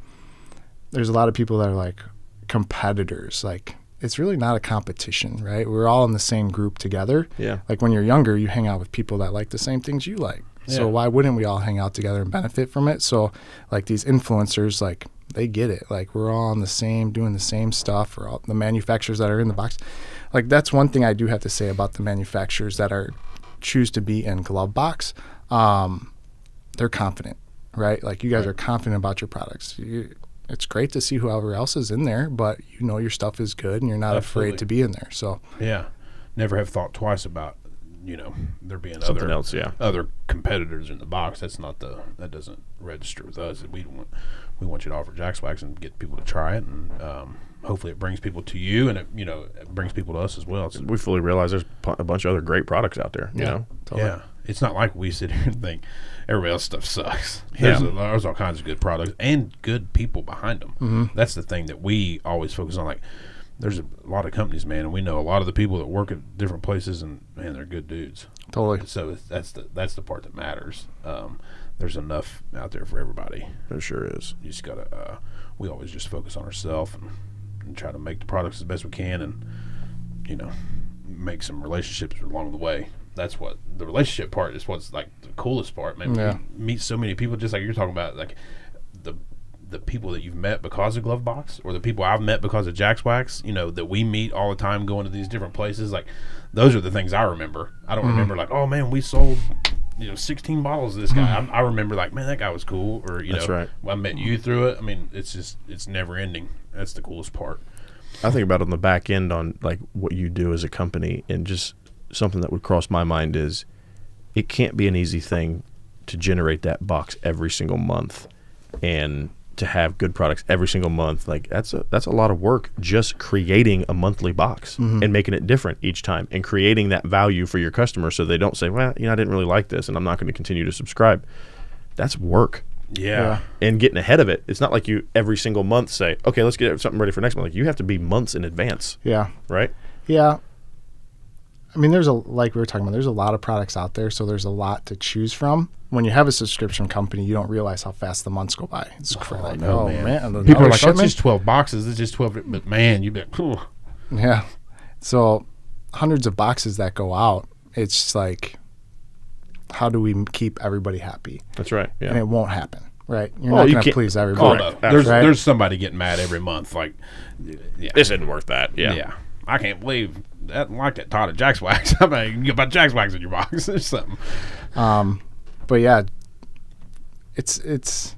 there's a lot of people that are like competitors. Like it's really not a competition, right? We're all in the same group together. Yeah. Like when you're younger, you hang out with people that like the same things you like. Yeah. So why wouldn't we all hang out together and benefit from it? So like these influencers, like they get it. Like we're all on the same, doing the same stuff, or all the manufacturers that are in the box. Like that's one thing I do have to say about the manufacturers that choose to be in Glove Box. They're confident, right? Like you guys are confident about your products. It's great to see whoever else is in there, but your stuff is good and you're not afraid to be in there. So yeah, never have thought twice about there being something else, other competitors in the box. That doesn't register with us. We want you to offer Jackswax and get people to try it, and hopefully it brings people to you, and it brings people to us as well. So we fully realize there's a bunch of other great products out there. Totally. Yeah. It's not like we sit here and think everybody else's stuff sucks. There's all kinds of good products and good people behind them. That's the thing that we always focus on. Like, there's a lot of companies, man, and we know a lot of the people that work at different places, and man, they're good dudes. Totally. So that's the part that matters. There's enough out there for everybody. There sure is. You just gotta. We always just focus on ourselves and try to make the products as best we can, and make some relationships along the way. That's what the relationship part is. What's like the coolest part, man. Yeah. We meet so many people, just like you're talking about, like the people that you've met because of Glove Box, or the people I've met because of Jackswax, that we meet all the time going to these different places. Like, those are the things I remember. I don't remember like, oh man, we sold 16 bottles of this guy. I remember like, man, that guy was cool, or That's right. I met you through it. I mean, it's never ending. That's the coolest part. I think about on the back end on like what you do as a company, and just something that would cross my mind is it can't be an easy thing to generate that box every single month and to have good products every single month. Like that's a lot of work, just creating a monthly box and making it different each time, and creating that value for your customers so they don't say, well, I didn't really like this and I'm not going to continue to subscribe. That's work. Yeah. And getting ahead of it. It's not like you every single month say, okay, let's get something ready for next month. Like, you have to be months in advance. Yeah. Right? Yeah. I mean, like we were talking about, there's a lot of products out there, so there's a lot to choose from. When you have a subscription company, you don't realize how fast the months go by. It's crazy. Man. People are like, it's just 12 boxes. It's just 12. But man, you've been cool. Yeah. So hundreds of boxes that go out. It's just like, how do we keep everybody happy? That's right. Yeah. And it won't happen. Right. You're not going to please everybody. There's somebody getting mad every month. Like, this isn't worth that. Yeah. I can't believe that like that Todd at Jackswax. I mean, you can get about Jackswax in your box or something. But yeah, it's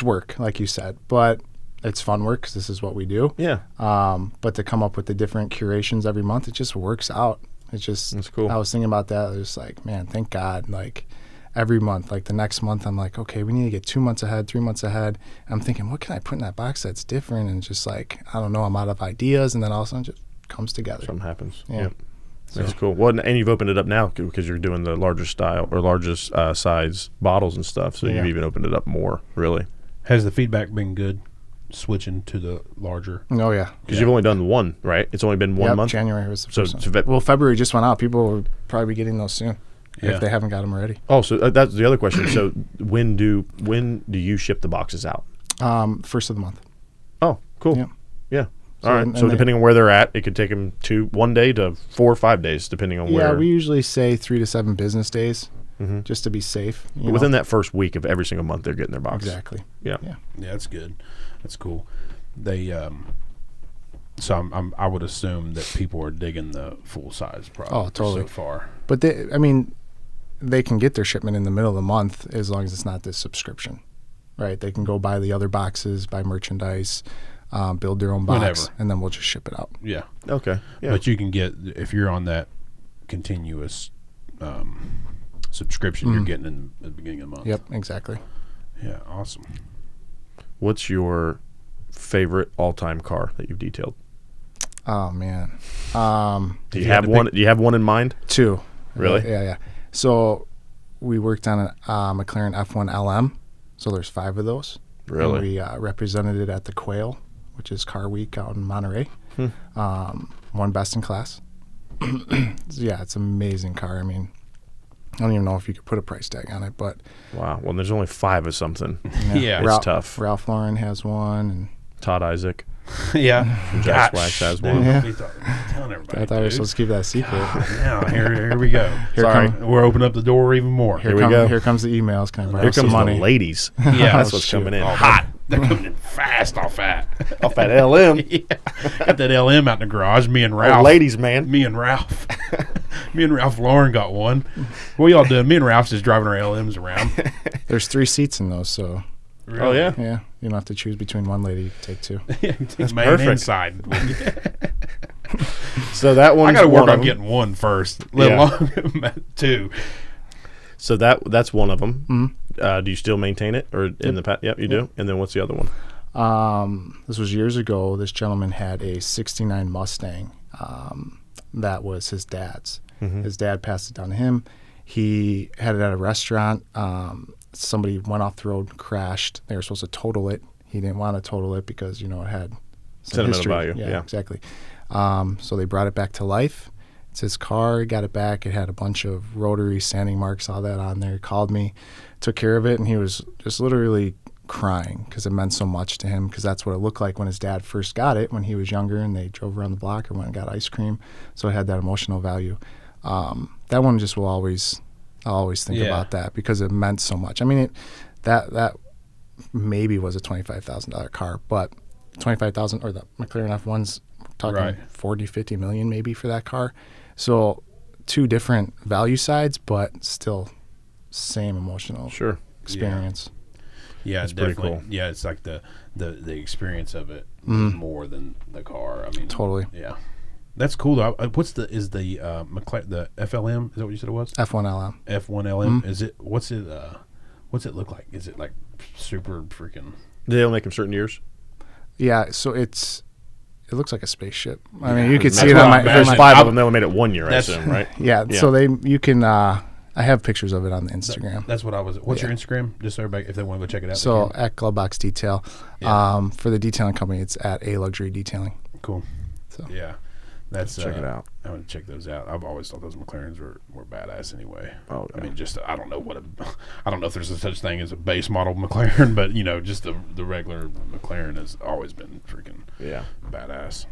work, like you said, but it's fun work because this is what we do. Yeah. But to come up with the different curations every month, it just works out. That's cool. I was thinking about that. It was like, man, thank God. Like every month, like the next month, I'm like, okay, we need to get 2 months ahead, 3 months ahead. And I'm thinking, what can I put in that box that's different? And just like, I don't know, I'm out of ideas. And then all of a sudden it just comes together. Something happens. Yeah. That's cool. Well, and you've opened it up now because you're doing the larger style or largest size bottles and stuff. So you've even opened it up more, really. Has the feedback been good switching to the larger? Oh yeah, Because you've only done one, right? It's only been 1 month. January was the So, first one. Well, February just went out. People will probably be getting those soon if they haven't got them already. Oh, so that's the other question. So when do you ship the boxes out? First of the month. Oh, cool. Yeah. Yeah. So, All right. and So they- depending on where they're at, it could take them 1 day to 4 or 5 days, depending on where. Yeah, we usually say 3 to 7 business days, Mm-hmm. just to be safe. But within that first week of every single month, they're getting their box. Exactly. Yeah. Yeah. Yeah, that's good. That's cool. They so I would assume that people are digging the full size product. Oh, totally. So far. But they can get their shipment in the middle of the month as long as it's not this subscription, right? They can go buy the other boxes, buy merchandise, build their own box, Whenever. and then we'll just ship it out. Yeah. Okay. Yeah. But you can get, if you're on that continuous subscription, you're getting in the beginning of the month. Yep, exactly. Yeah, awesome. What's your favorite all-time car that you've detailed? Oh man, Do you have one? Do you have one in mind? 2. Really? Yeah. So we worked on a McLaren F1 LM. So there's 5 of those. Really? And we represented it at the Quail, which is Car Week out in Monterey. Won best in class. Yeah, it's an amazing car. I mean, I don't even know if you could put a price tag on it, but Wow. Well, there's only 5 of something. Yeah. It's tough. Ralph Lauren has one, and Todd Isaac. Yeah. Jack Wax has one. Yeah. Telling everybody. I thought we were dude. supposed to keep that a secret. Now, here we go. Sorry. We're opening up the door even more. Here we go. Here comes the emails. Can I borrow Here some comes money? the ladies. Yeah. That's what's shoot. coming in. Oh, Hot. They're coming in fast off that. Off that LM. Yeah. Got that LM out in the garage. Me and Oh, Ralph. ladies, man. Me and Ralph. Me and Ralph Lauren got one. What y'all doing? Me and Ralph's just driving our LMs around. There's 3 seats in those, so Oh, yeah? yeah, you don't have to choose between one lady. You can take 2. That's main perfect. inside. So that one. I got to work on getting one first, let alone 2. So that's one of them. Mm-hmm. Do you still maintain it, or in the past? Yep, you do. And then what's the other one? This was years ago. This gentleman had a 69 Mustang that was his dad's. His dad passed it down to him. He had it at a restaurant. Somebody went off the road, crashed. They were supposed to total it. He didn't want to total it because, it had some Sentimental history. value, yeah. Exactly. So they brought it back to life. It's his car. He got it back. It had a bunch of rotary sanding marks, all that on there. He called me, took care of it, and he was just literally crying because it meant so much to him, because that's what it looked like when his dad first got it when he was younger, and they drove around the block or went and got ice cream. So it had that emotional value. That one just will always think about that because it meant so much. I mean, that maybe was a $25,000 car, but $25,000, or the McLaren F1's talking Right. 40, 50 million maybe for that car. So 2 different value sides, but still same emotional Sure. experience. Yeah, That's pretty definitely. cool. Yeah, it's like the experience of it is more than the car. I mean, Totally. Yeah, that's cool. Though. What's the McLaren, the FLM? Is that what you said it was? F1 LM. F1 LM. Is it? What's it look like? Is it like super freaking? Do they only make them certain years? Yeah, so it looks like a spaceship. I mean, you could see That's it what on I my imagine. There's 5 of them. They only made it 1 year, I That's- assume, right? Yeah, Yeah. so you can I have pictures of it on the Instagram. That's what I was. What's your Instagram? Just so everybody, if they want to go check it out. they So can. at Glovebox Detail. Yeah. For the detailing company, it's at A Luxury Detailing. Cool. So Yeah, that's Check it out. I want to check those out. I've always thought those McLarens were badass anyway. Oh, I yeah. mean, just I don't know if there's a such thing as a base model McLaren, but just the regular McLaren has always been freaking Yeah. badass.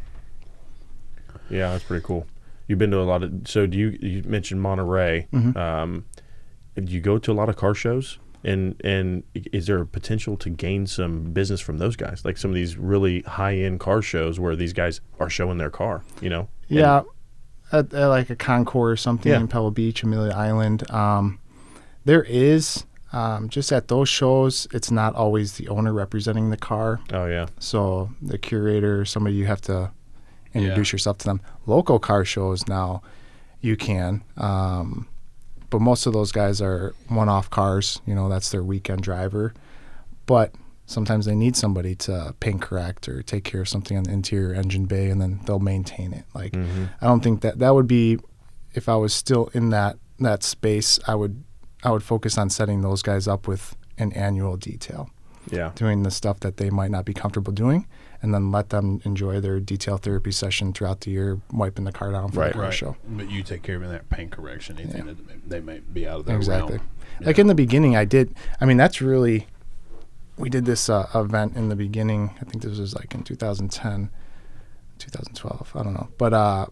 Yeah, that's pretty cool. You've been to a lot of. So you mentioned Monterey. Do you go to a lot of car shows? And is there a potential to gain some business from those guys? Like some of these really high end car shows where these guys are showing their car. yeah, at like a Concours or something Yeah. in Pebble Beach, Amelia Island. There is just at those shows. It's not always the owner representing the car. Oh yeah. So the curator, somebody you have to introduce yourself to them. Local car shows now, you can. But most of those guys are one-off cars. That's their weekend driver. But sometimes they need somebody to paint correct or take care of something on the interior engine bay, and then they'll maintain it. Like I don't think that would be, if I was still in that space, I would focus on setting those guys up with an annual detail. doing the stuff that they might not be comfortable doing, and then let them enjoy their detail therapy session throughout the year, wiping the car down for the car show. But you take care of that paint correction, anything that they may be out of their exactly. realm. Like in the beginning, that's really, we did this event in the beginning. I think this was like in 2010, 2012, I don't know. But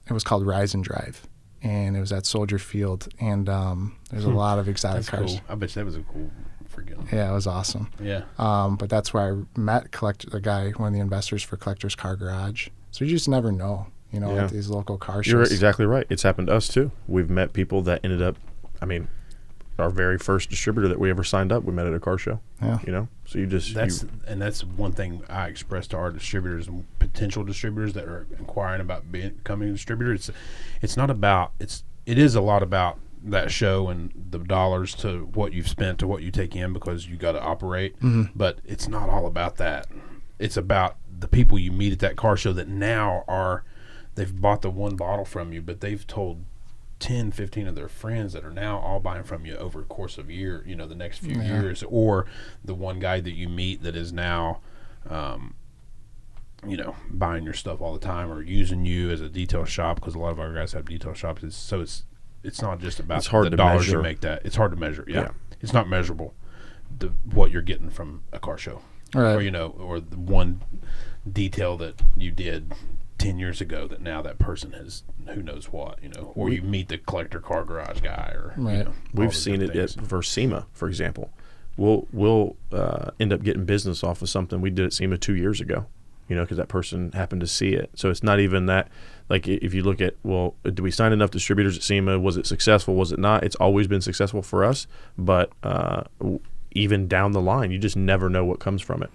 it was called Rise and Drive, and it was at Soldier Field, and there's a lot of exotic cars. Cool. I bet that was a cool freaking. Yeah, it was awesome. Yeah. But that's where I met the guy, one of the investors for Collector's Car Garage. So you just never know, at these local car shows. You're exactly right. It's happened to us too. We've met people that ended up, our very first distributor that we ever signed up, we met at a car show. Yeah. So that's one thing I express to our distributors and potential distributors that are inquiring about becoming a distributor. It is a lot about that show and the dollars to what you've spent to what you take in, because you got to operate. But it's not all about that. It's about the people you meet at that car show that now they've bought the one bottle from you, but they've told 10, 15 of their friends that are now all buying from you over a course of year, the next few years, or the one guy that you meet that is now, buying your stuff all the time or using you as a detail shop, because a lot of our guys have detail shops. It's not just about the dollars you make that. It's hard to measure. Yeah. It's not measurable, what you're getting from a car show. Right. Or the one detail that you did 10 years ago that now that person has who knows what, or you meet the collector car garage guy, or we've seen it for SEMA, for example. We'll end up getting business off of something we did at SEMA 2 years ago, because that person happened to see it. So it's not even that, like, if you look at, well, did we sign enough distributors at SEMA? Was it successful? Was it not? It's always been successful for us, but even down the line, you just never know what comes from it.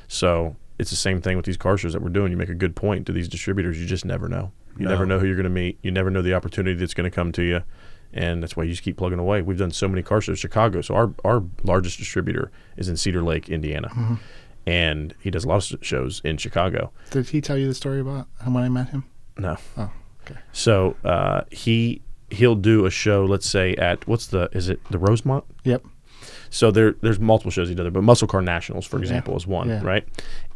So it's the same thing with these car shows that we're doing. You make a good point to these distributors. You just never know. You never know who you're going to meet. You never know the opportunity that's going to come to you. And that's why you just keep plugging away. We've done so many car shows in Chicago. So our largest distributor is in Cedar Lake, Indiana. And he does a lot of shows in Chicago. Did he tell you the story about when I met him? No. Oh, okay. So he'll do a show, let's say at, is it the Rosemont? Yep. So there's multiple shows he does, but Muscle Car Nationals, for example, is one, right?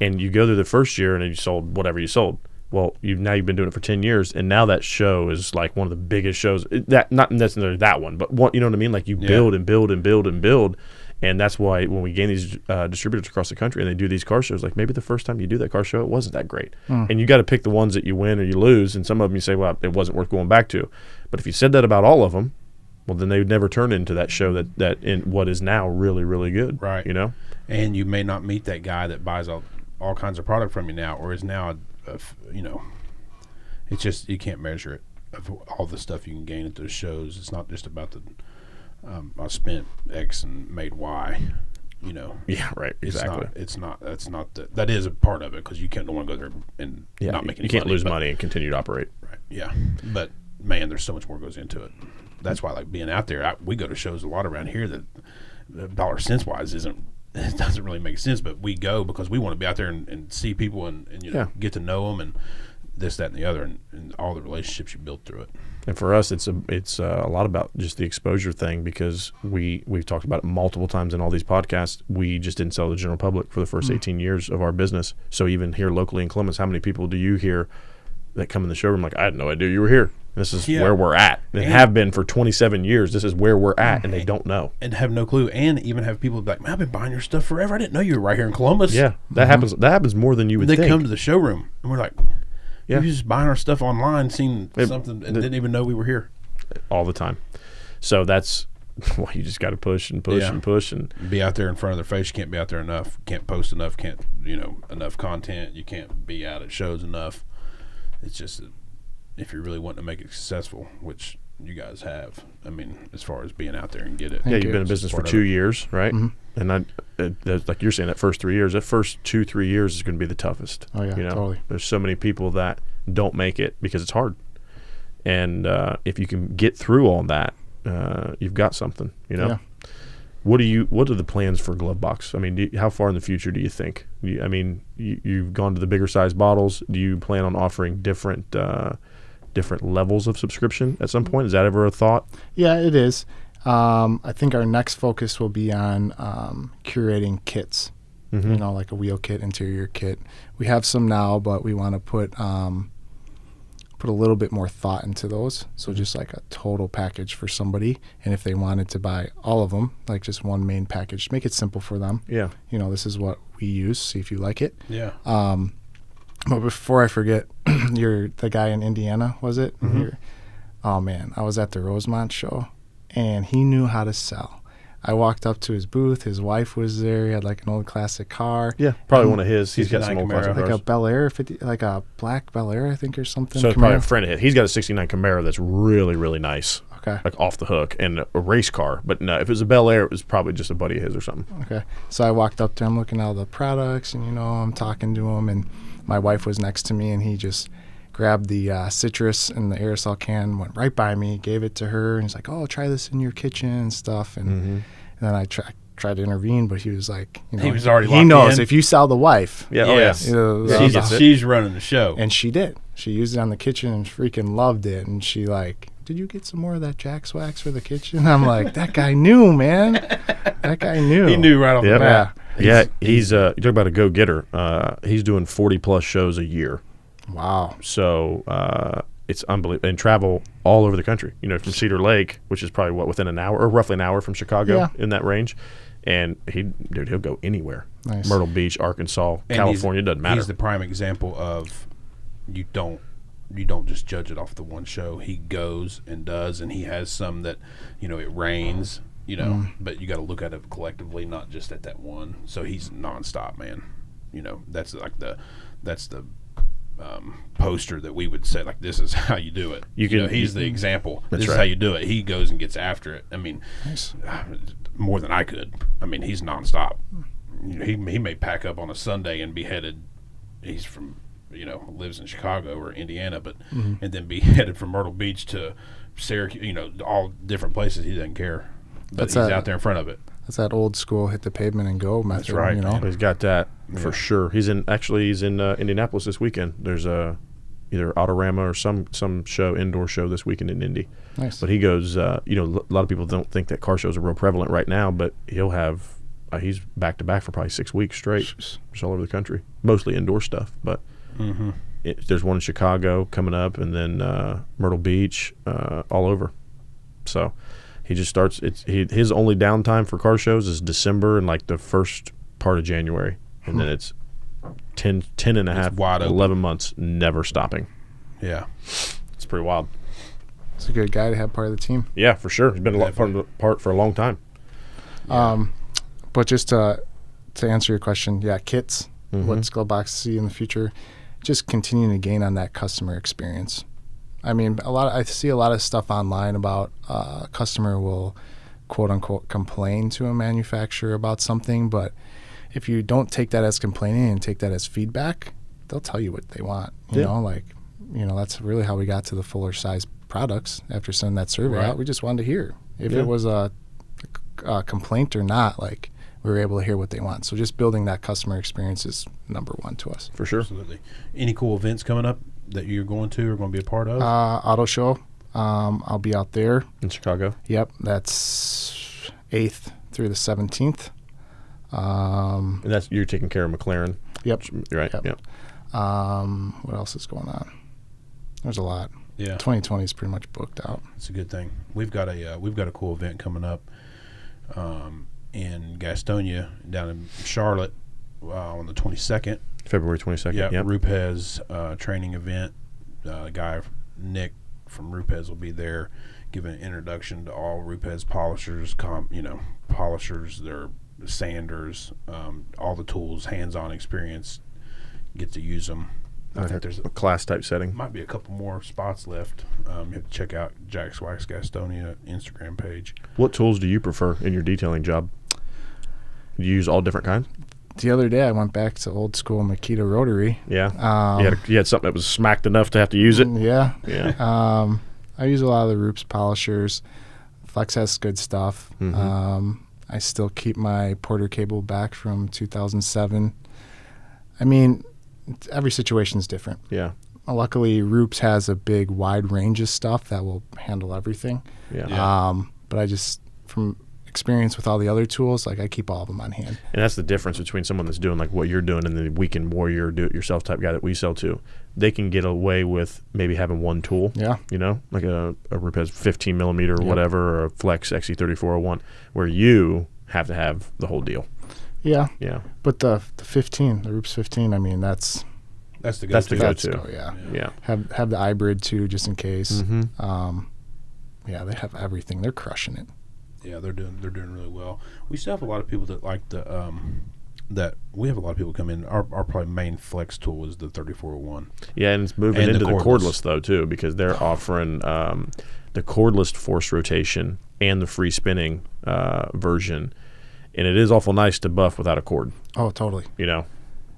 And you go through the first year and you sold whatever you sold. Well, you've been doing it for 10 years, and now that show is like one of the biggest shows. That not necessarily that one, but you know what I mean? Like you build and build and build and build, and that's why when we gain these distributors across the country and they do these car shows, like maybe the first time you do that car show, it wasn't that great. And you got to pick the ones that you win or you lose, and some of them you say, well, it wasn't worth going back to. But if you said that about all of them, well, then they would never turn into that show that in what is now really, really good. Right. And you may not meet that guy that buys all kinds of product from you now, or is now, it's just, you can't measure it, of all the stuff you can gain at those shows. It's not just about I spent X and made Y, Yeah, right. Exactly. That is a part of it, because you don't want to go there and not make any money. You can't lose money and continue to operate. Right. Yeah. But, man, there's so much more goes into it. That's why, like, being out there, we go to shows a lot around here that dollar cents wise it doesn't really make sense, but we go because we want to be out there and see people and get to know them and this, that, and the other, and all the relationships you build through it. And for us, it's a lot about just the exposure thing, because we've talked about it multiple times in all these podcasts. We just didn't sell to the general public for the first 18 years of our business. So even here locally in Columbus, how many people do you hear that come in the showroom like, I had no idea you were here? This is where we're at. And have been for 27 years. This is where we're at, and they don't know. And have no clue. And even have people be like, man, I've been buying your stuff forever. I didn't know you were right here in Columbus. Yeah, that happens. That happens more than you would think. They come to the showroom, and we're like, you're just buying our stuff online, seeing something, and didn't even know we were here. All the time. So that's why you just got to push and push and push. And be out there in front of their face. You can't be out there enough. Can't post enough. Can't, enough content. You can't be out at shows enough. It's just if you're really wanting to make it successful, which you guys have. I mean, as far as being out there and get it. Yeah, you've been in business for 2 years, right? Mm-hmm. And like you're saying, that first 3 years, that first 2-3 years is going to be the toughest. Oh, yeah, totally. There's so many people that don't make it because it's hard. And if you can get through all that, you've got something, Yeah. What are the plans for Glove Box? I mean, how far in the future do you think? You've gone to the bigger size bottles. Do you plan on offering different levels of subscription at some point? Is that ever a thought? Yeah, it is. I think our next focus will be on curating kits you know, like a wheel kit, interior kit. We have some now, but we want to put a little bit more thought into those. So just like a total package for somebody. And if they wanted to buy all of them, like just one main package, make it simple for them. Yeah. You know, this is what we use. See if you like it. Yeah. But before I forget, you're the guy in Indiana, was it? Oh man, I was at the Rosemont show and he knew how to sell. I walked up to his booth. His wife was there. He had like an old classic car. Yeah, probably one of his. He's got some old classic like cars. a Bel Air, like a black Bel Air, I think, or something. So it's probably a friend of his. He's got a '69 Camaro that's really, really nice. Okay. Like off the hook, and a race car. But no, if it was a Bel Air, it was probably just a buddy of his or something. Okay. So I walked up to him, looking at all the products, and I'm talking to him, and my wife was next to me, and he just grabbed the citrus and the aerosol can, went right by me, gave it to her, and he's like, "Oh, try this in your kitchen and stuff." And then I tried to intervene, but he was like, he was already he locked knows in. if you sell the wife, She's running the show, and she did. She used it on the kitchen and freaking loved it. And she like, "Did you get some more of that Jack's wax for the kitchen?" I'm like, that guy knew, man. That guy knew. He knew right off the bat. Yeah, he's you talk about a go-getter. He's doing 40+ shows a year. Wow. So it's unbelievable. And travel all over the country, from Cedar Lake, which is probably within an hour or roughly an hour from Chicago, in that range. And he'll go anywhere. Nice. Myrtle Beach, Arkansas, California, doesn't matter. He's the prime example of you don't just judge it off the one show. He goes and does, and he has some that, it rains, but you got to look at it collectively, not just at that one. So he's nonstop, man. That's like the poster that we would say, like, this is how you do it. He's the example. This is how you do it. He goes and gets after it. I mean, nice. More than I could. I mean, he's nonstop. He may pack up on a Sunday and be headed. He's from lives in Chicago or Indiana, but and then be headed from Myrtle Beach to Syracuse. All different places. He doesn't care. But he's out there in front of it. That's that old school hit the pavement and go method. That's right. He's got that for sure. He's in Indianapolis this weekend. There's either Autorama or some show, indoor show this weekend in Indy. Nice. But he goes. A lot of people don't think that car shows are real prevalent right now, but he'll have. He's back to back for probably 6 weeks straight, just all over the country. Mostly indoor stuff, but there's one in Chicago coming up, and then Myrtle Beach, all over. So. He just starts. His only downtime for car shows is December and like the first part of January, and then it's 10 and a half, 11 months, never stopping. Yeah, it's pretty wild. It's a good guy to have part of the team. Yeah, for sure. He's been part for a long time. Yeah. But just to answer your question, kits. What's Glowbox see in the future? Just continuing to gain on that customer experience. I mean, I see a lot of stuff online about a customer will, quote unquote, complain to a manufacturer about something, but if you don't take that as complaining and take that as feedback, they'll tell you what they want. You know, that's really how we got to the fuller size products after sending that survey out. We just wanted to hear if it was a complaint or not. Like, we were able to hear what they want. So just building that customer experience is number one to us. For sure. Absolutely. Any cool events coming up that you're going to or going to be a part of? Auto show. I'll be out there. In Chicago? Yep. That's 8th through the 17th. And that's you're taking care of McLaren? Yep. Right. Yep. What else is going on? There's a lot. Yeah. 2020 is pretty much booked out. It's a good thing. We've got a cool event coming up in Gastonia down in Charlotte on the 22nd. February 22nd. Yeah. Yep. Rupes training event. The guy Nick from Rupes will be there, giving an introduction to all Rupes polishers, polishers, their sanders, all the tools, hands-on experience. Get to use them. I think there's a class type setting. Might be a couple more spots left. You have to check out Jack's Wax Gastonia Instagram page. What tools do you prefer in your detailing job? Do you use all different kinds? The other day I went back to old school Makita rotary. Yeah. You had something that was smacked enough to have to use it? Yeah. Yeah. I use a lot of the Rupes polishers. Flex has good stuff. I still keep my Porter cable back from 2007. I mean, every situation is different. Yeah. Luckily, Rupes has a big, wide range of stuff that will handle everything. Yeah. But I just, from experience with all the other tools, like I keep all of them on hand. And that's the difference between someone that's doing like what you're doing and the weekend warrior, do-it-yourself type guy that we sell to. They can get away with maybe having one tool, you know, like a Rupes 15 millimeter or whatever, or a Flex XE3401, where you have to have the whole deal. Yeah. Yeah. But the 15, the Rupes 15, I mean, that's the go-to. Yeah. Have the hybrid too, just in case. Yeah, they have everything. They're crushing it. Yeah, they're doing really well. We still have a lot of people that like the we have a lot of people come in. Our probably main flex tool is the 3401. Yeah, and it's moving into the cordless though too, because they're offering the cordless force rotation and the free spinning version, and it is awful nice to buff without a cord. Oh, totally. You know.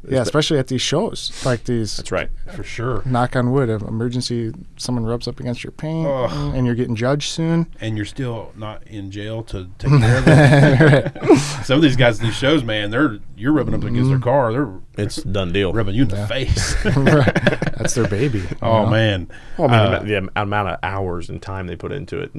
Yeah, especially at these shows, like these. That's right, for sure. Knock on wood, an emergency, someone rubs up against your paint, and you're getting judged soon. And you're still not in jail to take care of it. Right. Some of these guys at these shows, man, you're rubbing up against their car. It's a done deal. Rubbing you in the face. That's their baby. Oh, man. Well, I mean, the amount of hours and time they put into it.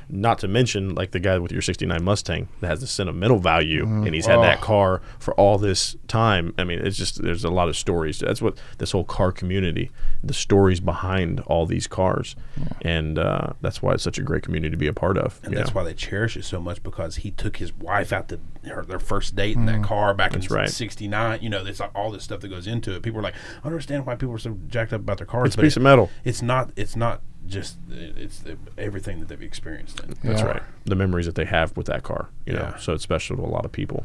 Not to mention, like the guy with your 69 Mustang that has the sentimental value, and he's had that car for all this time. I mean, it's just, there's a lot of stories. That's what this whole car community, the stories behind all these cars. And that's why it's such a great community to be a part of. And that's why they cherish it so much, because he took his wife out to their first date in that car back in 69. You know, there's all this stuff that goes into it. People are like, I don't understand why people are so jacked up about their cars. It's a piece of metal. It's not just, it's everything that they've experienced in. That's right. The memories that they have with that car, you know, so it's special to a lot of people.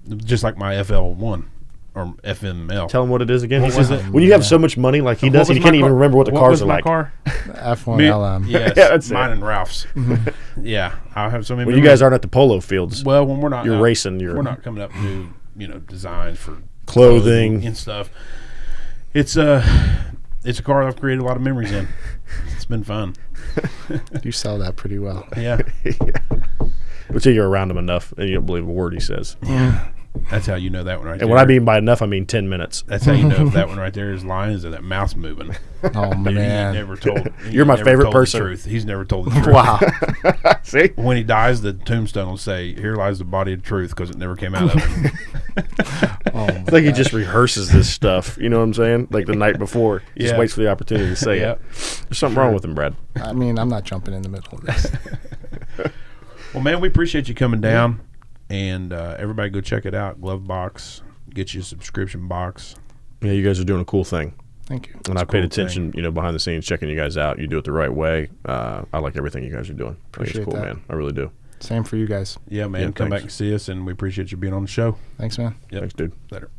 Just like my FL1 or FML. Tell him what it is again. He says when you have so much money like he does, he can't even remember what the cars are like. F1 LM. Yes, that's mine and Ralph's. Yeah, I have so many. When you guys aren't at the polo fields, well, when we're not, you're racing. We're not coming up to do designs for clothing and stuff. It's a car I've created a lot of memories in. It's been fun. You sell that pretty well. Yeah. Until you're around him enough and you don't believe a word he says. Yeah. That's how you know that one right there. And what I mean by enough, I mean 10 minutes. That's how you know if that one right there is lying, is that mouth's moving. Oh, man. He never told. You're my favorite person. The truth. He's never told the truth. Wow. See? When he dies, the tombstone will say, "Here lies the body of truth," because it never came out of him. It's like he just rehearses this stuff. You know what I'm saying? Like the night before. He just waits for the opportunity to say it. There's something wrong with him, Brad. I mean, I'm not jumping in the middle of this. Well, man, we appreciate you coming down. And everybody go check it out. Glove Box. Get you a subscription box. Yeah, you guys are doing a cool thing. Thank you. And I paid attention, behind the scenes, checking you guys out. You do it the right way. I like everything you guys are doing. Appreciate I think it's cool, that. man. I really do. Same for you guys. Yeah, man. Come back and see us, and we appreciate you being on the show. Thanks, man. Yep. Thanks, dude. Later.